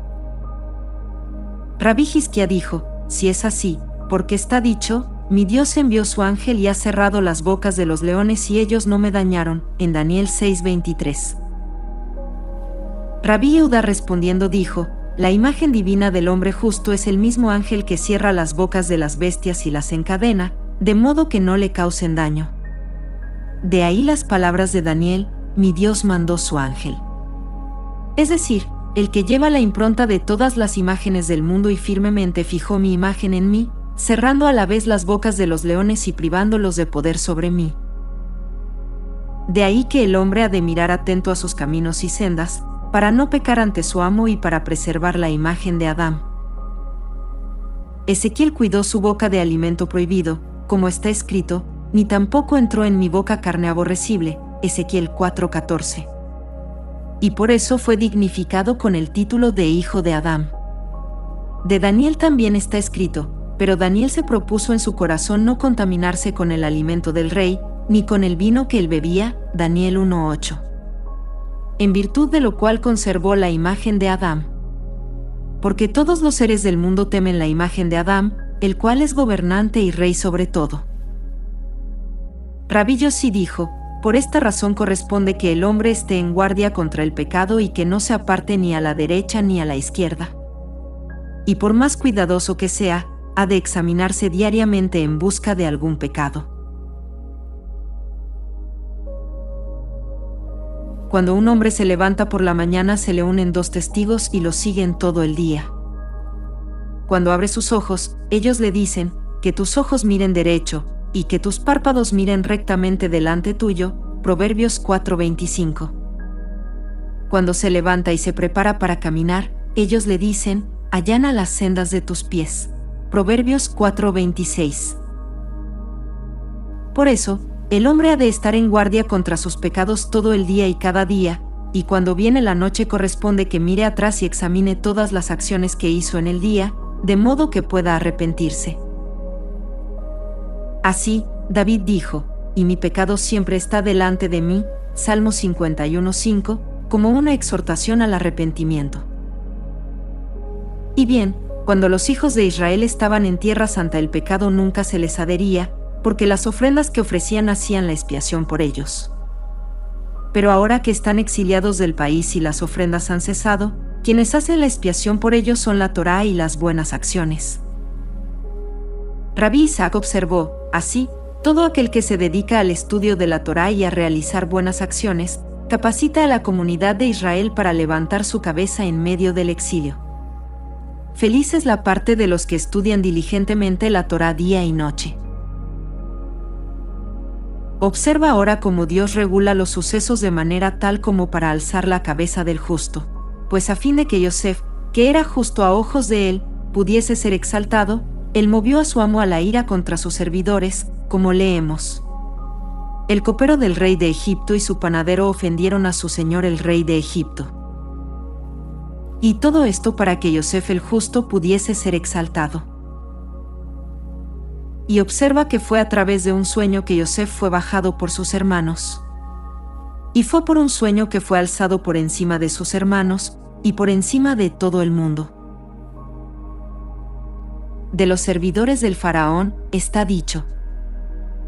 S3: Rabí Hizquía dijo, si es así, porque está dicho, mi Dios envió su ángel y ha cerrado las bocas de los leones y ellos no me dañaron, en Daniel 6:23. Rabí Yehuda respondiendo dijo, la imagen divina del hombre justo es el mismo ángel que cierra las bocas de las bestias y las encadena, de modo que no le causen daño. De ahí las palabras de Daniel, mi Dios mandó su ángel. Es decir, el que lleva la impronta de todas las imágenes del mundo y firmemente fijó mi imagen en mí, cerrando a la vez las bocas de los leones y privándolos de poder sobre mí. De ahí que el hombre ha de mirar atento a sus caminos y sendas, para no pecar ante su amo y para preservar la imagen de Adán. Ezequiel cuidó su boca de alimento prohibido, como está escrito, ni tampoco entró en mi boca carne aborrecible, Ezequiel 4:14. Y por eso fue dignificado con el título de hijo de Adán. De Daniel también está escrito, pero Daniel se propuso en su corazón no contaminarse con el alimento del rey, ni con el vino que él bebía, Daniel 1:8. En virtud de lo cual conservó la imagen de Adán. Porque todos los seres del mundo temen la imagen de Adán, el cual es gobernante y rey sobre todo. Rabí Yossi dijo, por esta razón corresponde que el hombre esté en guardia contra el pecado y que no se aparte ni a la derecha ni a la izquierda. Y por más cuidadoso que sea, ha de examinarse diariamente en busca de algún pecado. Cuando un hombre se levanta por la mañana se le unen dos testigos y lo siguen todo el día. Cuando abre sus ojos, ellos le dicen, que tus ojos miren derecho, y que tus párpados miren rectamente delante tuyo, Proverbios 4:25. Cuando se levanta y se prepara para caminar, ellos le dicen, allana las sendas de tus pies, Proverbios 4:26. Por eso, el hombre ha de estar en guardia contra sus pecados todo el día y cada día, y cuando viene la noche corresponde que mire atrás y examine todas las acciones que hizo en el día, de modo que pueda arrepentirse. Así, David dijo, y mi pecado siempre está delante de mí, Salmo 51:5, como una exhortación al arrepentimiento. Y bien, cuando los hijos de Israel estaban en tierra santa el pecado nunca se les adhería, porque las ofrendas que ofrecían hacían la expiación por ellos. Pero ahora que están exiliados del país y las ofrendas han cesado, quienes hacen la expiación por ellos son la Torá y las buenas acciones. Rabí Isaac observó, así, todo aquel que se dedica al estudio de la Torá y a realizar buenas acciones, capacita a la comunidad de Israel para levantar su cabeza en medio del exilio. Feliz es la parte de los que estudian diligentemente la Torá día y noche. Observa ahora cómo Dios regula los sucesos de manera tal como para alzar la cabeza del justo, pues a fin de que Yosef, que era justo a ojos de él, pudiese ser exaltado, él movió a su amo a la ira contra sus servidores, como leemos. El copero del rey de Egipto y su panadero ofendieron a su señor el rey de Egipto. Y todo esto para que Yosef el justo pudiese ser exaltado. Y observa que fue a través de un sueño que Yosef fue bajado por sus hermanos. Y fue por un sueño que fue alzado por encima de sus hermanos, y por encima de todo el mundo. De los servidores del faraón, está dicho.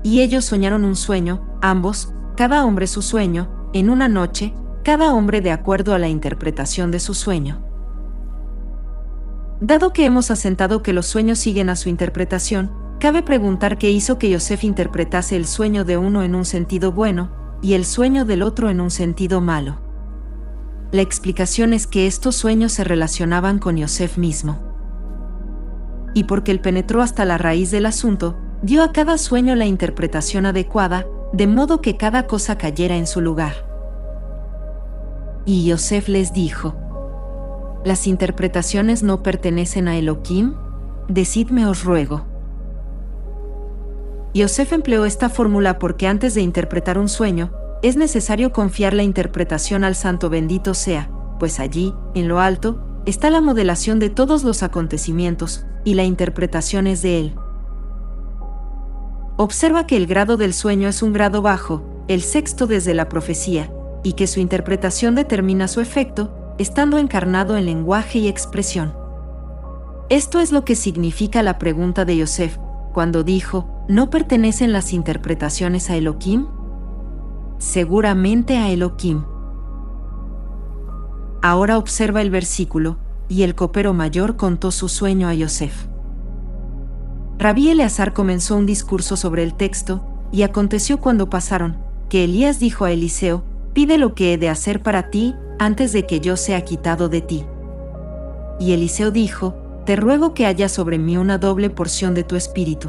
S3: Y ellos soñaron un sueño, ambos, cada hombre su sueño, en una noche, cada hombre de acuerdo a la interpretación de su sueño. Dado que hemos asentado que los sueños siguen a su interpretación, cabe preguntar qué hizo que Yosef interpretase el sueño de uno en un sentido bueno, y el sueño del otro en un sentido malo. La explicación es que estos sueños se relacionaban con Yosef mismo. Y porque él penetró hasta la raíz del asunto, dio a cada sueño la interpretación adecuada, de modo que cada cosa cayera en su lugar. Y Yosef les dijo, ¿las interpretaciones no pertenecen a Elohim? Decidme os ruego. Yosef empleó esta fórmula porque antes de interpretar un sueño, es necesario confiar la interpretación al Santo bendito sea, pues allí, en lo alto, está la modelación de todos los acontecimientos, y la interpretación es de él. Observa que el grado del sueño es un grado bajo, el sexto desde la profecía, y que su interpretación determina su efecto, estando encarnado en lenguaje y expresión. Esto es lo que significa la pregunta de Yosef, cuando dijo, ¿no pertenecen las interpretaciones a Elohim? Seguramente a Elohim. Ahora observa el versículo, y el copero mayor contó su sueño a Yosef. Rabí Eleazar comenzó un discurso sobre el texto, y aconteció cuando pasaron, que Elías dijo a Eliseo, pide lo que he de hacer para ti, antes de que yo sea quitado de ti. Y Eliseo dijo, te ruego que haya sobre mí una doble porción de tu espíritu.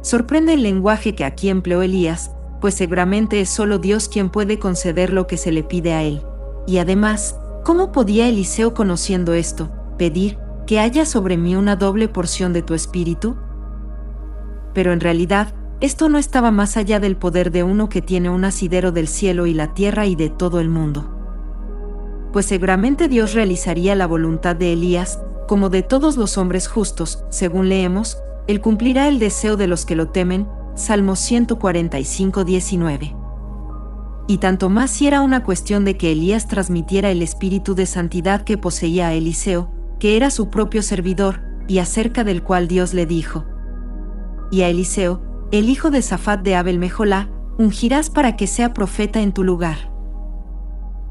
S3: Sorprende el lenguaje que aquí empleó Elías, pues seguramente es solo Dios quien puede conceder lo que se le pide a él. Y además, ¿cómo podía Eliseo, conociendo esto, pedir que haya sobre mí una doble porción de tu espíritu? Pero en realidad, esto no estaba más allá del poder de uno que tiene un asidero del cielo y la tierra y de todo el mundo. Pues seguramente Dios realizaría la voluntad de Elías, como de todos los hombres justos, según leemos, él cumplirá el deseo de los que lo temen, Salmos 145:19. Y tanto más si era una cuestión de que Elías transmitiera el espíritu de santidad que poseía a Eliseo, que era su propio servidor, y acerca del cual Dios le dijo. Y a Eliseo, el hijo de Safat de Abel Mejolá, ungirás para que sea profeta en tu lugar.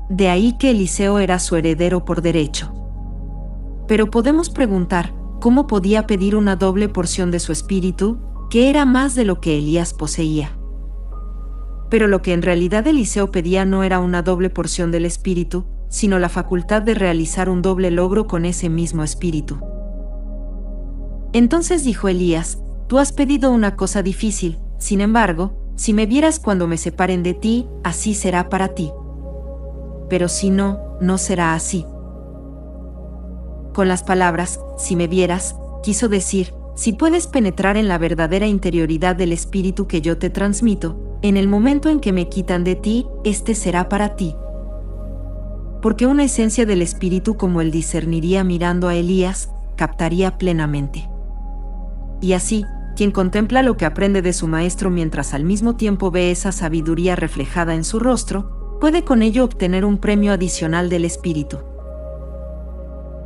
S3: De ahí que Eliseo era su heredero por derecho. Pero podemos preguntar, ¿cómo podía pedir una doble porción de su espíritu, que era más de lo que Elías poseía? Pero lo que en realidad Eliseo pedía no era una doble porción del espíritu, sino la facultad de realizar un doble logro con ese mismo espíritu. Entonces dijo Elías, tú has pedido una cosa difícil, sin embargo, si me vieras cuando me separen de ti, así será para ti. Pero si no, no será así. Con las palabras, si me vieras, quiso decir, si puedes penetrar en la verdadera interioridad del espíritu que yo te transmito, en el momento en que me quitan de ti, este será para ti. Porque una esencia del espíritu como él discerniría mirando a Elías, captaría plenamente. Y así, quien contempla lo que aprende de su maestro mientras al mismo tiempo ve esa sabiduría reflejada en su rostro, puede con ello obtener un premio adicional del espíritu.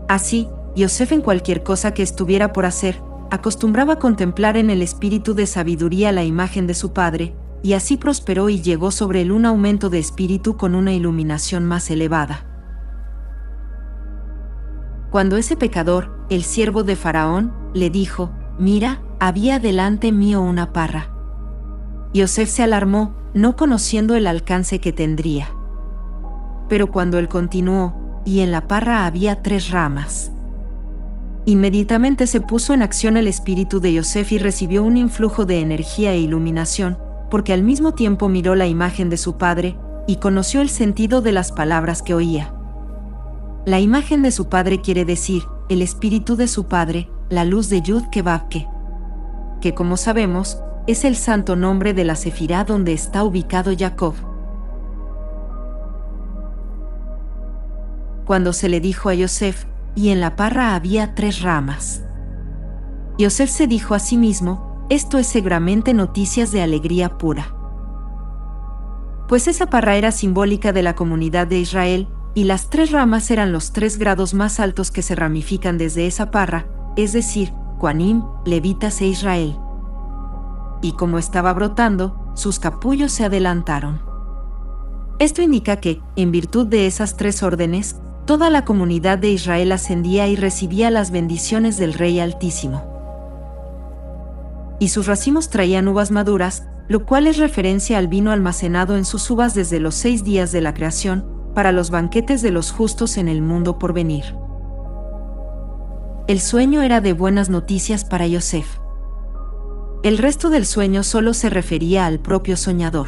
S3: Así, Yosef en cualquier cosa que estuviera por hacer, acostumbraba contemplar en el espíritu de sabiduría la imagen de su padre, y así prosperó y llegó sobre él un aumento de espíritu con una iluminación más elevada. Cuando ese pecador, el siervo de Faraón, le dijo, mira, había delante mío una parra. Yosef se alarmó, no conociendo el alcance que tendría. Pero cuando él continuó, y en la parra había 3 ramas. Inmediatamente se puso en acción el espíritu de Yosef y recibió un influjo de energía e iluminación, porque al mismo tiempo miró la imagen de su padre, y conoció el sentido de las palabras que oía. La imagen de su padre quiere decir, el espíritu de su padre, la luz de Yud-Kevavke, que como sabemos, es el santo nombre de la Sefirá donde está ubicado Jacob. Cuando se le dijo a Yosef, y en la parra había 3 ramas. Yosef se dijo a sí mismo, esto es seguramente noticias de alegría pura. Pues esa parra era simbólica de la comunidad de Israel, y las 3 ramas eran los 3 grados más altos que se ramifican desde esa parra, es decir, Coanim, Levitas e Israel. Y como estaba brotando, sus capullos se adelantaron. Esto indica que, en virtud de esas 3 órdenes, toda la comunidad de Israel ascendía y recibía las bendiciones del Rey Altísimo. Y sus racimos traían uvas maduras, lo cual es referencia al vino almacenado en sus uvas desde los 6 días de la creación, para los banquetes de los justos en el mundo por venir. El sueño era de buenas noticias para Yosef. El resto del sueño solo se refería al propio soñador.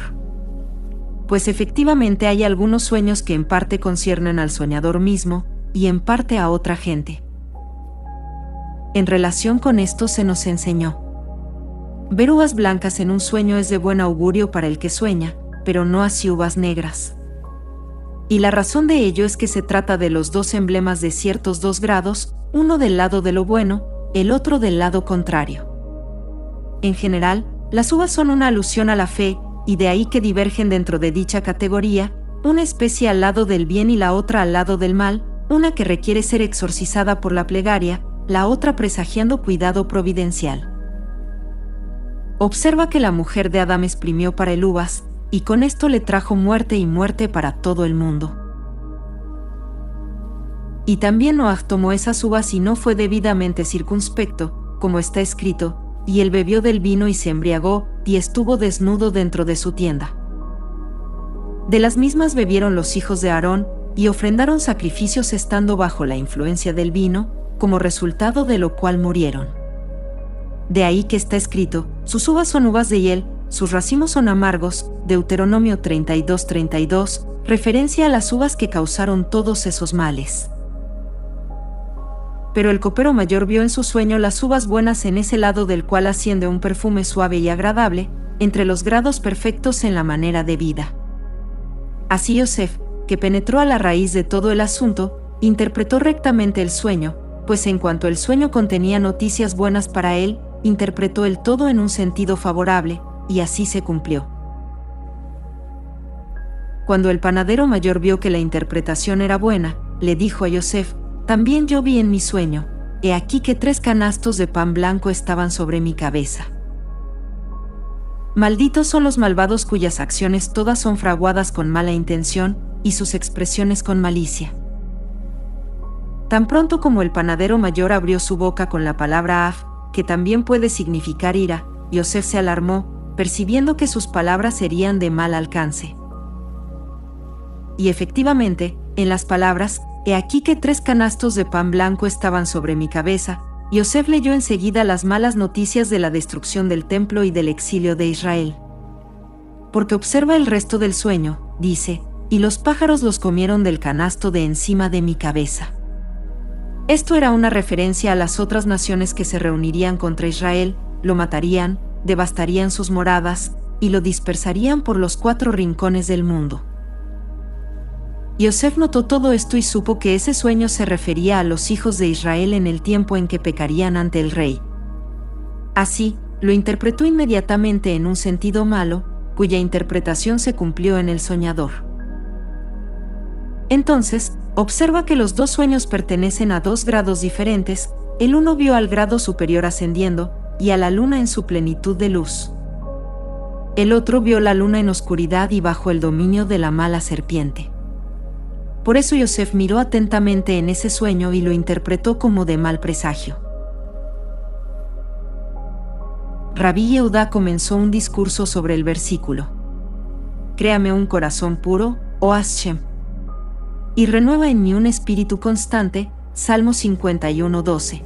S3: Pues efectivamente hay algunos sueños que en parte conciernen al soñador mismo, y en parte a otra gente. En relación con esto se nos enseñó. Ver uvas blancas en un sueño es de buen augurio para el que sueña, pero no así uvas negras. Y la razón de ello es que se trata de los dos emblemas de ciertos dos grados, uno del lado de lo bueno, el otro del lado contrario. En general, las uvas son una alusión a la fe, y de ahí que divergen dentro de dicha categoría, una especie al lado del bien y la otra al lado del mal, una que requiere ser exorcizada por la plegaria, la otra presagiando cuidado providencial. Observa que la mujer de Adán exprimió para el uvas, y con esto le trajo muerte y muerte para todo el mundo. Y también Noaj tomó esas uvas y no fue debidamente circunspecto, como está escrito, y él bebió del vino y se embriagó, y estuvo desnudo dentro de su tienda. De las mismas bebieron los hijos de Aarón, y ofrendaron sacrificios estando bajo la influencia del vino, como resultado de lo cual murieron. De ahí que está escrito, sus uvas son uvas de hiel, sus racimos son amargos, Deuteronomio 32:32, referencia a las uvas que causaron todos esos males. Pero el copero mayor vio en su sueño las uvas buenas en ese lado del cual asciende un perfume suave y agradable, entre los grados perfectos en la manera de vida. Así Yosef, que penetró a la raíz de todo el asunto, interpretó rectamente el sueño, pues en cuanto el sueño contenía noticias buenas para él, interpretó el todo en un sentido favorable, y así se cumplió. Cuando el panadero mayor vio que la interpretación era buena, le dijo a Yosef, también yo vi en mi sueño, he aquí que 3 canastos de pan blanco estaban sobre mi cabeza. Malditos son los malvados cuyas acciones todas son fraguadas con mala intención, y sus expresiones con malicia. Tan pronto como el panadero mayor abrió su boca con la palabra af, que también puede significar ira, Yosef se alarmó, percibiendo que sus palabras serían de mal alcance. Y efectivamente, en las palabras, he aquí que 3 canastos de pan blanco estaban sobre mi cabeza, Yosef leyó enseguida las malas noticias de la destrucción del templo y del exilio de Israel. Porque observa el resto del sueño, dice, y los pájaros los comieron del canasto de encima de mi cabeza. Esto era una referencia a las otras naciones que se reunirían contra Israel, lo matarían, devastarían sus moradas, y lo dispersarían por los 4 rincones del mundo. Yosef notó todo esto y supo que ese sueño se refería a los hijos de Israel en el tiempo en que pecarían ante el rey. Así, lo interpretó inmediatamente en un sentido malo, cuya interpretación se cumplió en el soñador. Entonces, observa que los 2 sueños pertenecen a 2 grados diferentes, el uno vio al grado superior ascendiendo, y a la luna en su plenitud de luz. El otro vio la luna en oscuridad y bajo el dominio de la mala serpiente. Por eso Yosef miró atentamente en ese sueño y lo interpretó como de mal presagio. Rabí Yehudá comenzó un discurso sobre el versículo. Créame un corazón puro, oh Hashem, y renueva en mí un espíritu constante, Salmo 51:12.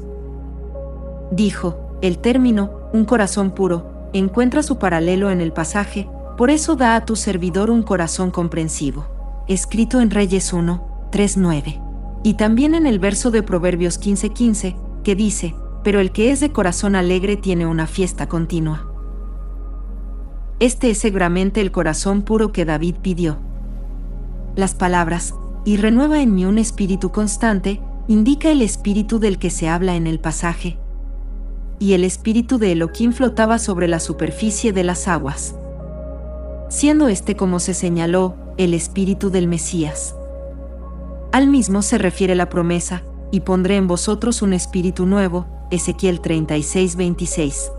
S3: Dijo, el término, un corazón puro, encuentra su paralelo en el pasaje, por eso da a tu servidor un corazón comprensivo, escrito en Reyes 1:3-9. Y también en el verso de Proverbios 15:15, que dice, pero el que es de corazón alegre tiene una fiesta continua. Este es seguramente el corazón puro que David pidió. Las palabras, y renueva en mí un espíritu constante, indica el espíritu del que se habla en el pasaje. Y el espíritu de Elohim flotaba sobre la superficie de las aguas. Siendo este, como se señaló, el espíritu del Mesías. Al mismo se refiere la promesa, y pondré en vosotros un espíritu nuevo, Ezequiel 36:26.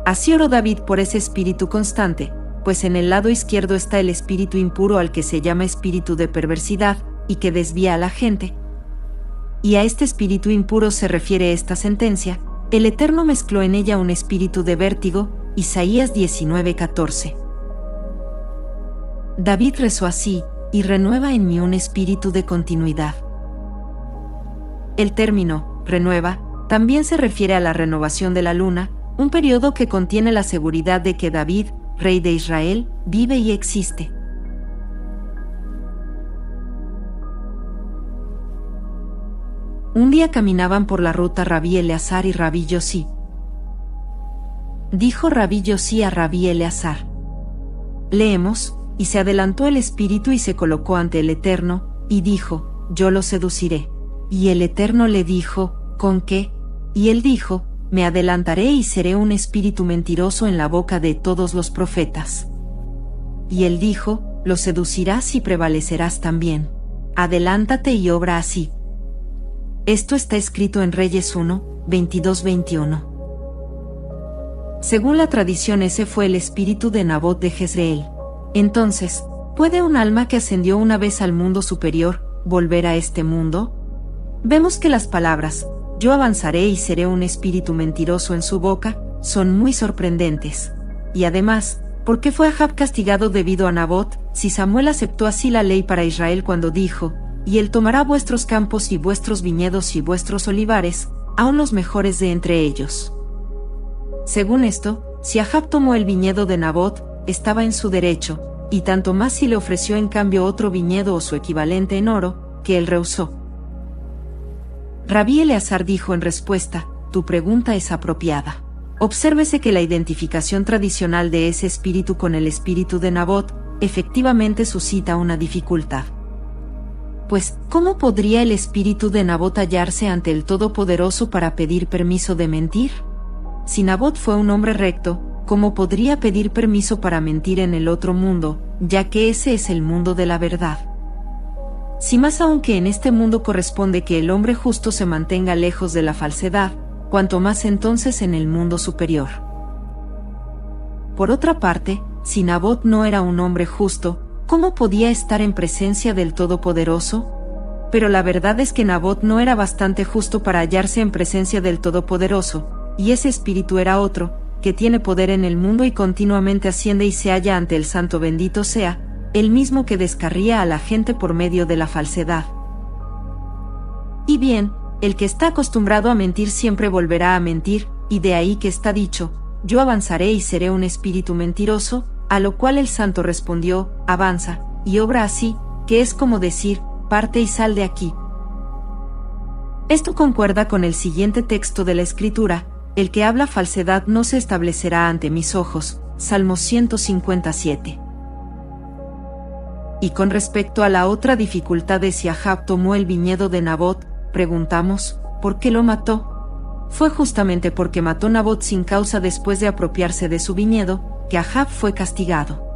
S3: Así oró David por ese espíritu constante, pues en el lado izquierdo está el espíritu impuro al que se llama espíritu de perversidad, y que desvía a la gente. Y a este espíritu impuro se refiere esta sentencia, el Eterno mezcló en ella un espíritu de vértigo, Isaías 19:14. David rezó así, y renueva en mí un espíritu de continuidad. El término, renueva, también se refiere a la renovación de la luna, un periodo que contiene la seguridad de que David, rey de Israel, vive y existe. Un día caminaban por la ruta Rabí Eleazar y Rabí Yosí. Dijo Rabí Yosí a Rabí Eleazar. Leemos, y se adelantó el espíritu y se colocó ante el Eterno, y dijo, yo lo seduciré. Y el Eterno le dijo, ¿con qué? Y él dijo, me adelantaré y seré un espíritu mentiroso en la boca de todos los profetas. Y él dijo, lo seducirás y prevalecerás también. Adelántate y obra así. Esto está escrito en Reyes 1, 22-21. Según la tradición, ese fue el espíritu de Nabot de Jezreel. Entonces, ¿puede un alma que ascendió una vez al mundo superior volver a este mundo? Vemos que las palabras, yo avanzaré y seré un espíritu mentiroso en su boca, son muy sorprendentes. Y además, ¿por qué fue Ahab castigado debido a Nabot, si Samuel aceptó así la ley para Israel cuando dijo, y él tomará vuestros campos y vuestros viñedos y vuestros olivares, aun los mejores de entre ellos? Según esto, si Ahab tomó el viñedo de Nabot, estaba en su derecho, y tanto más si le ofreció en cambio otro viñedo o su equivalente en oro, que él rehusó. Rabí Eleazar dijo en respuesta, tu pregunta es apropiada. Obsérvese que la identificación tradicional de ese espíritu con el espíritu de Nabot, efectivamente suscita una dificultad. Pues, ¿cómo podría el espíritu de Nabot hallarse ante el Todopoderoso para pedir permiso de mentir? Si Nabot fue un hombre recto, ¿cómo podría pedir permiso para mentir en el otro mundo, ya que ese es el mundo de la verdad? Si más aún que en este mundo corresponde que el hombre justo se mantenga lejos de la falsedad, cuanto más entonces en el mundo superior. Por otra parte, si Nabot no era un hombre justo, ¿cómo podía estar en presencia del Todopoderoso? Pero la verdad es que Nabot no era bastante justo para hallarse en presencia del Todopoderoso, y ese espíritu era otro, que tiene poder en el mundo y continuamente asciende y se halla ante el Santo bendito sea, el mismo que descarría a la gente por medio de la falsedad. Y bien, el que está acostumbrado a mentir siempre volverá a mentir, y de ahí que está dicho, yo avanzaré y seré un espíritu mentiroso, a lo cual el santo respondió, avanza, y obra así, que es como decir, parte y sal de aquí. Esto concuerda con el siguiente texto de la Escritura, el que habla falsedad no se establecerá ante mis ojos, Salmo 157. Y con respecto a la otra dificultad de si Ahab tomó el viñedo de Nabot, preguntamos, ¿por qué lo mató? Fue justamente porque mató Nabot sin causa después de apropiarse de su viñedo, que Ahab fue castigado.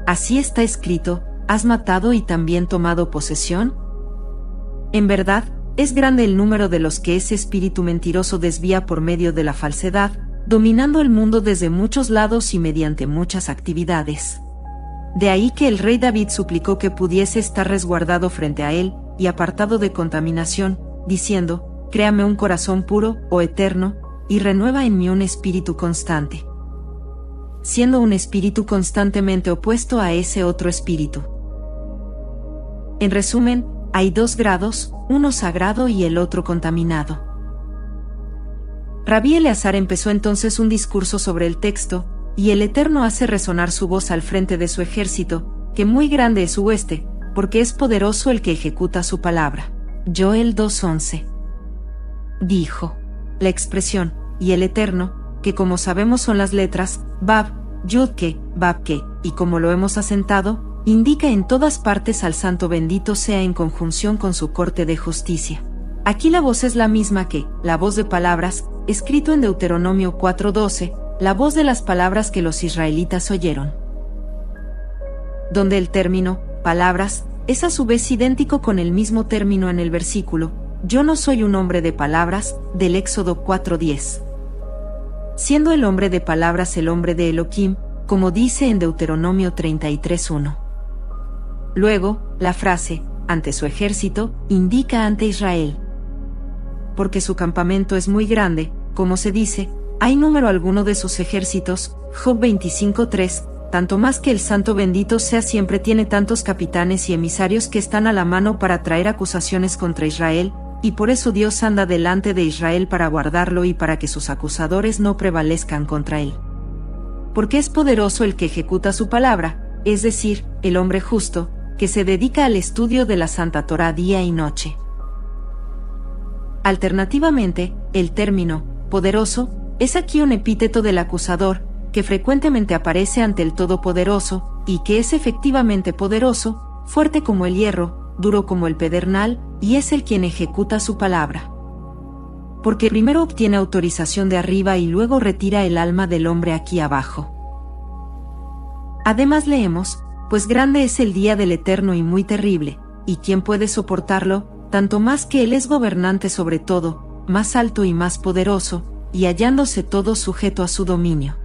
S3: Así está escrito, ¿has matado y también tomado posesión? En verdad, es grande el número de los que ese espíritu mentiroso desvía por medio de la falsedad, dominando el mundo desde muchos lados y mediante muchas actividades. De ahí que el rey David suplicó que pudiese estar resguardado frente a él, y apartado de contaminación, diciendo, créame un corazón puro, oh Eterno, y renueva en mí un espíritu constante. Siendo un espíritu constantemente opuesto a ese otro espíritu. En resumen, hay dos grados, uno sagrado y el otro contaminado. Rabí Eleazar empezó entonces un discurso sobre el texto, y el Eterno hace resonar su voz al frente de su ejército, que muy grande es su hueste, porque es poderoso el que ejecuta su palabra. Joel 2:11. Dijo. La expresión, y el Eterno, que como sabemos son las letras, Bab, Yud-Ke, Bab-Ke, y como lo hemos asentado, indica en todas partes al Santo bendito sea en conjunción con su corte de justicia. Aquí la voz es la misma que, la voz de palabras, escrito en Deuteronomio 4:12, la voz de las palabras que los israelitas oyeron. Donde el término, palabras, es a su vez idéntico con el mismo término en el versículo, yo no soy un hombre de palabras, del Éxodo 4:10. Siendo el hombre de palabras el hombre de Elohim, como dice en Deuteronomio 33:1. Luego, la frase, ante su ejército, indica ante Israel. Porque su campamento es muy grande, como se dice, hay número alguno de sus ejércitos, Job 25:3, tanto más que el Santo bendito sea siempre tiene tantos capitanes y emisarios que están a la mano para traer acusaciones contra Israel, y por eso Dios anda delante de Israel para guardarlo y para que sus acusadores no prevalezcan contra él. Porque es poderoso el que ejecuta su palabra, es decir, el hombre justo, que se dedica al estudio de la Santa Torá día y noche. Alternativamente, el término, poderoso, es aquí un epíteto del acusador, que frecuentemente aparece ante el Todopoderoso, y que es efectivamente poderoso, fuerte como el hierro, duro como el pedernal, y es el quien ejecuta su palabra. Porque primero obtiene autorización de arriba y luego retira el alma del hombre aquí abajo. Además leemos, pues grande es el día del Eterno y muy terrible, y quién puede soportarlo, tanto más que Él es gobernante sobre todo, más alto y más poderoso, y hallándose todo sujeto a su dominio.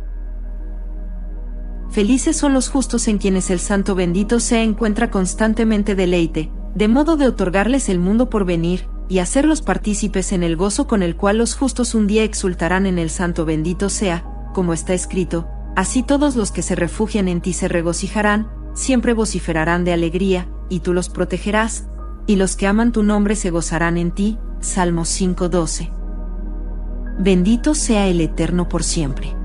S3: Felices son los justos en quienes el Santo bendito sea encuentra constantemente deleite, de modo de otorgarles el mundo por venir, y hacerlos partícipes en el gozo con el cual los justos un día exultarán en el Santo bendito sea, como está escrito, así todos los que se refugian en ti se regocijarán, siempre vociferarán de alegría, y tú los protegerás, y los que aman tu nombre se gozarán en ti. Salmo 5:12. Bendito sea el Eterno por siempre.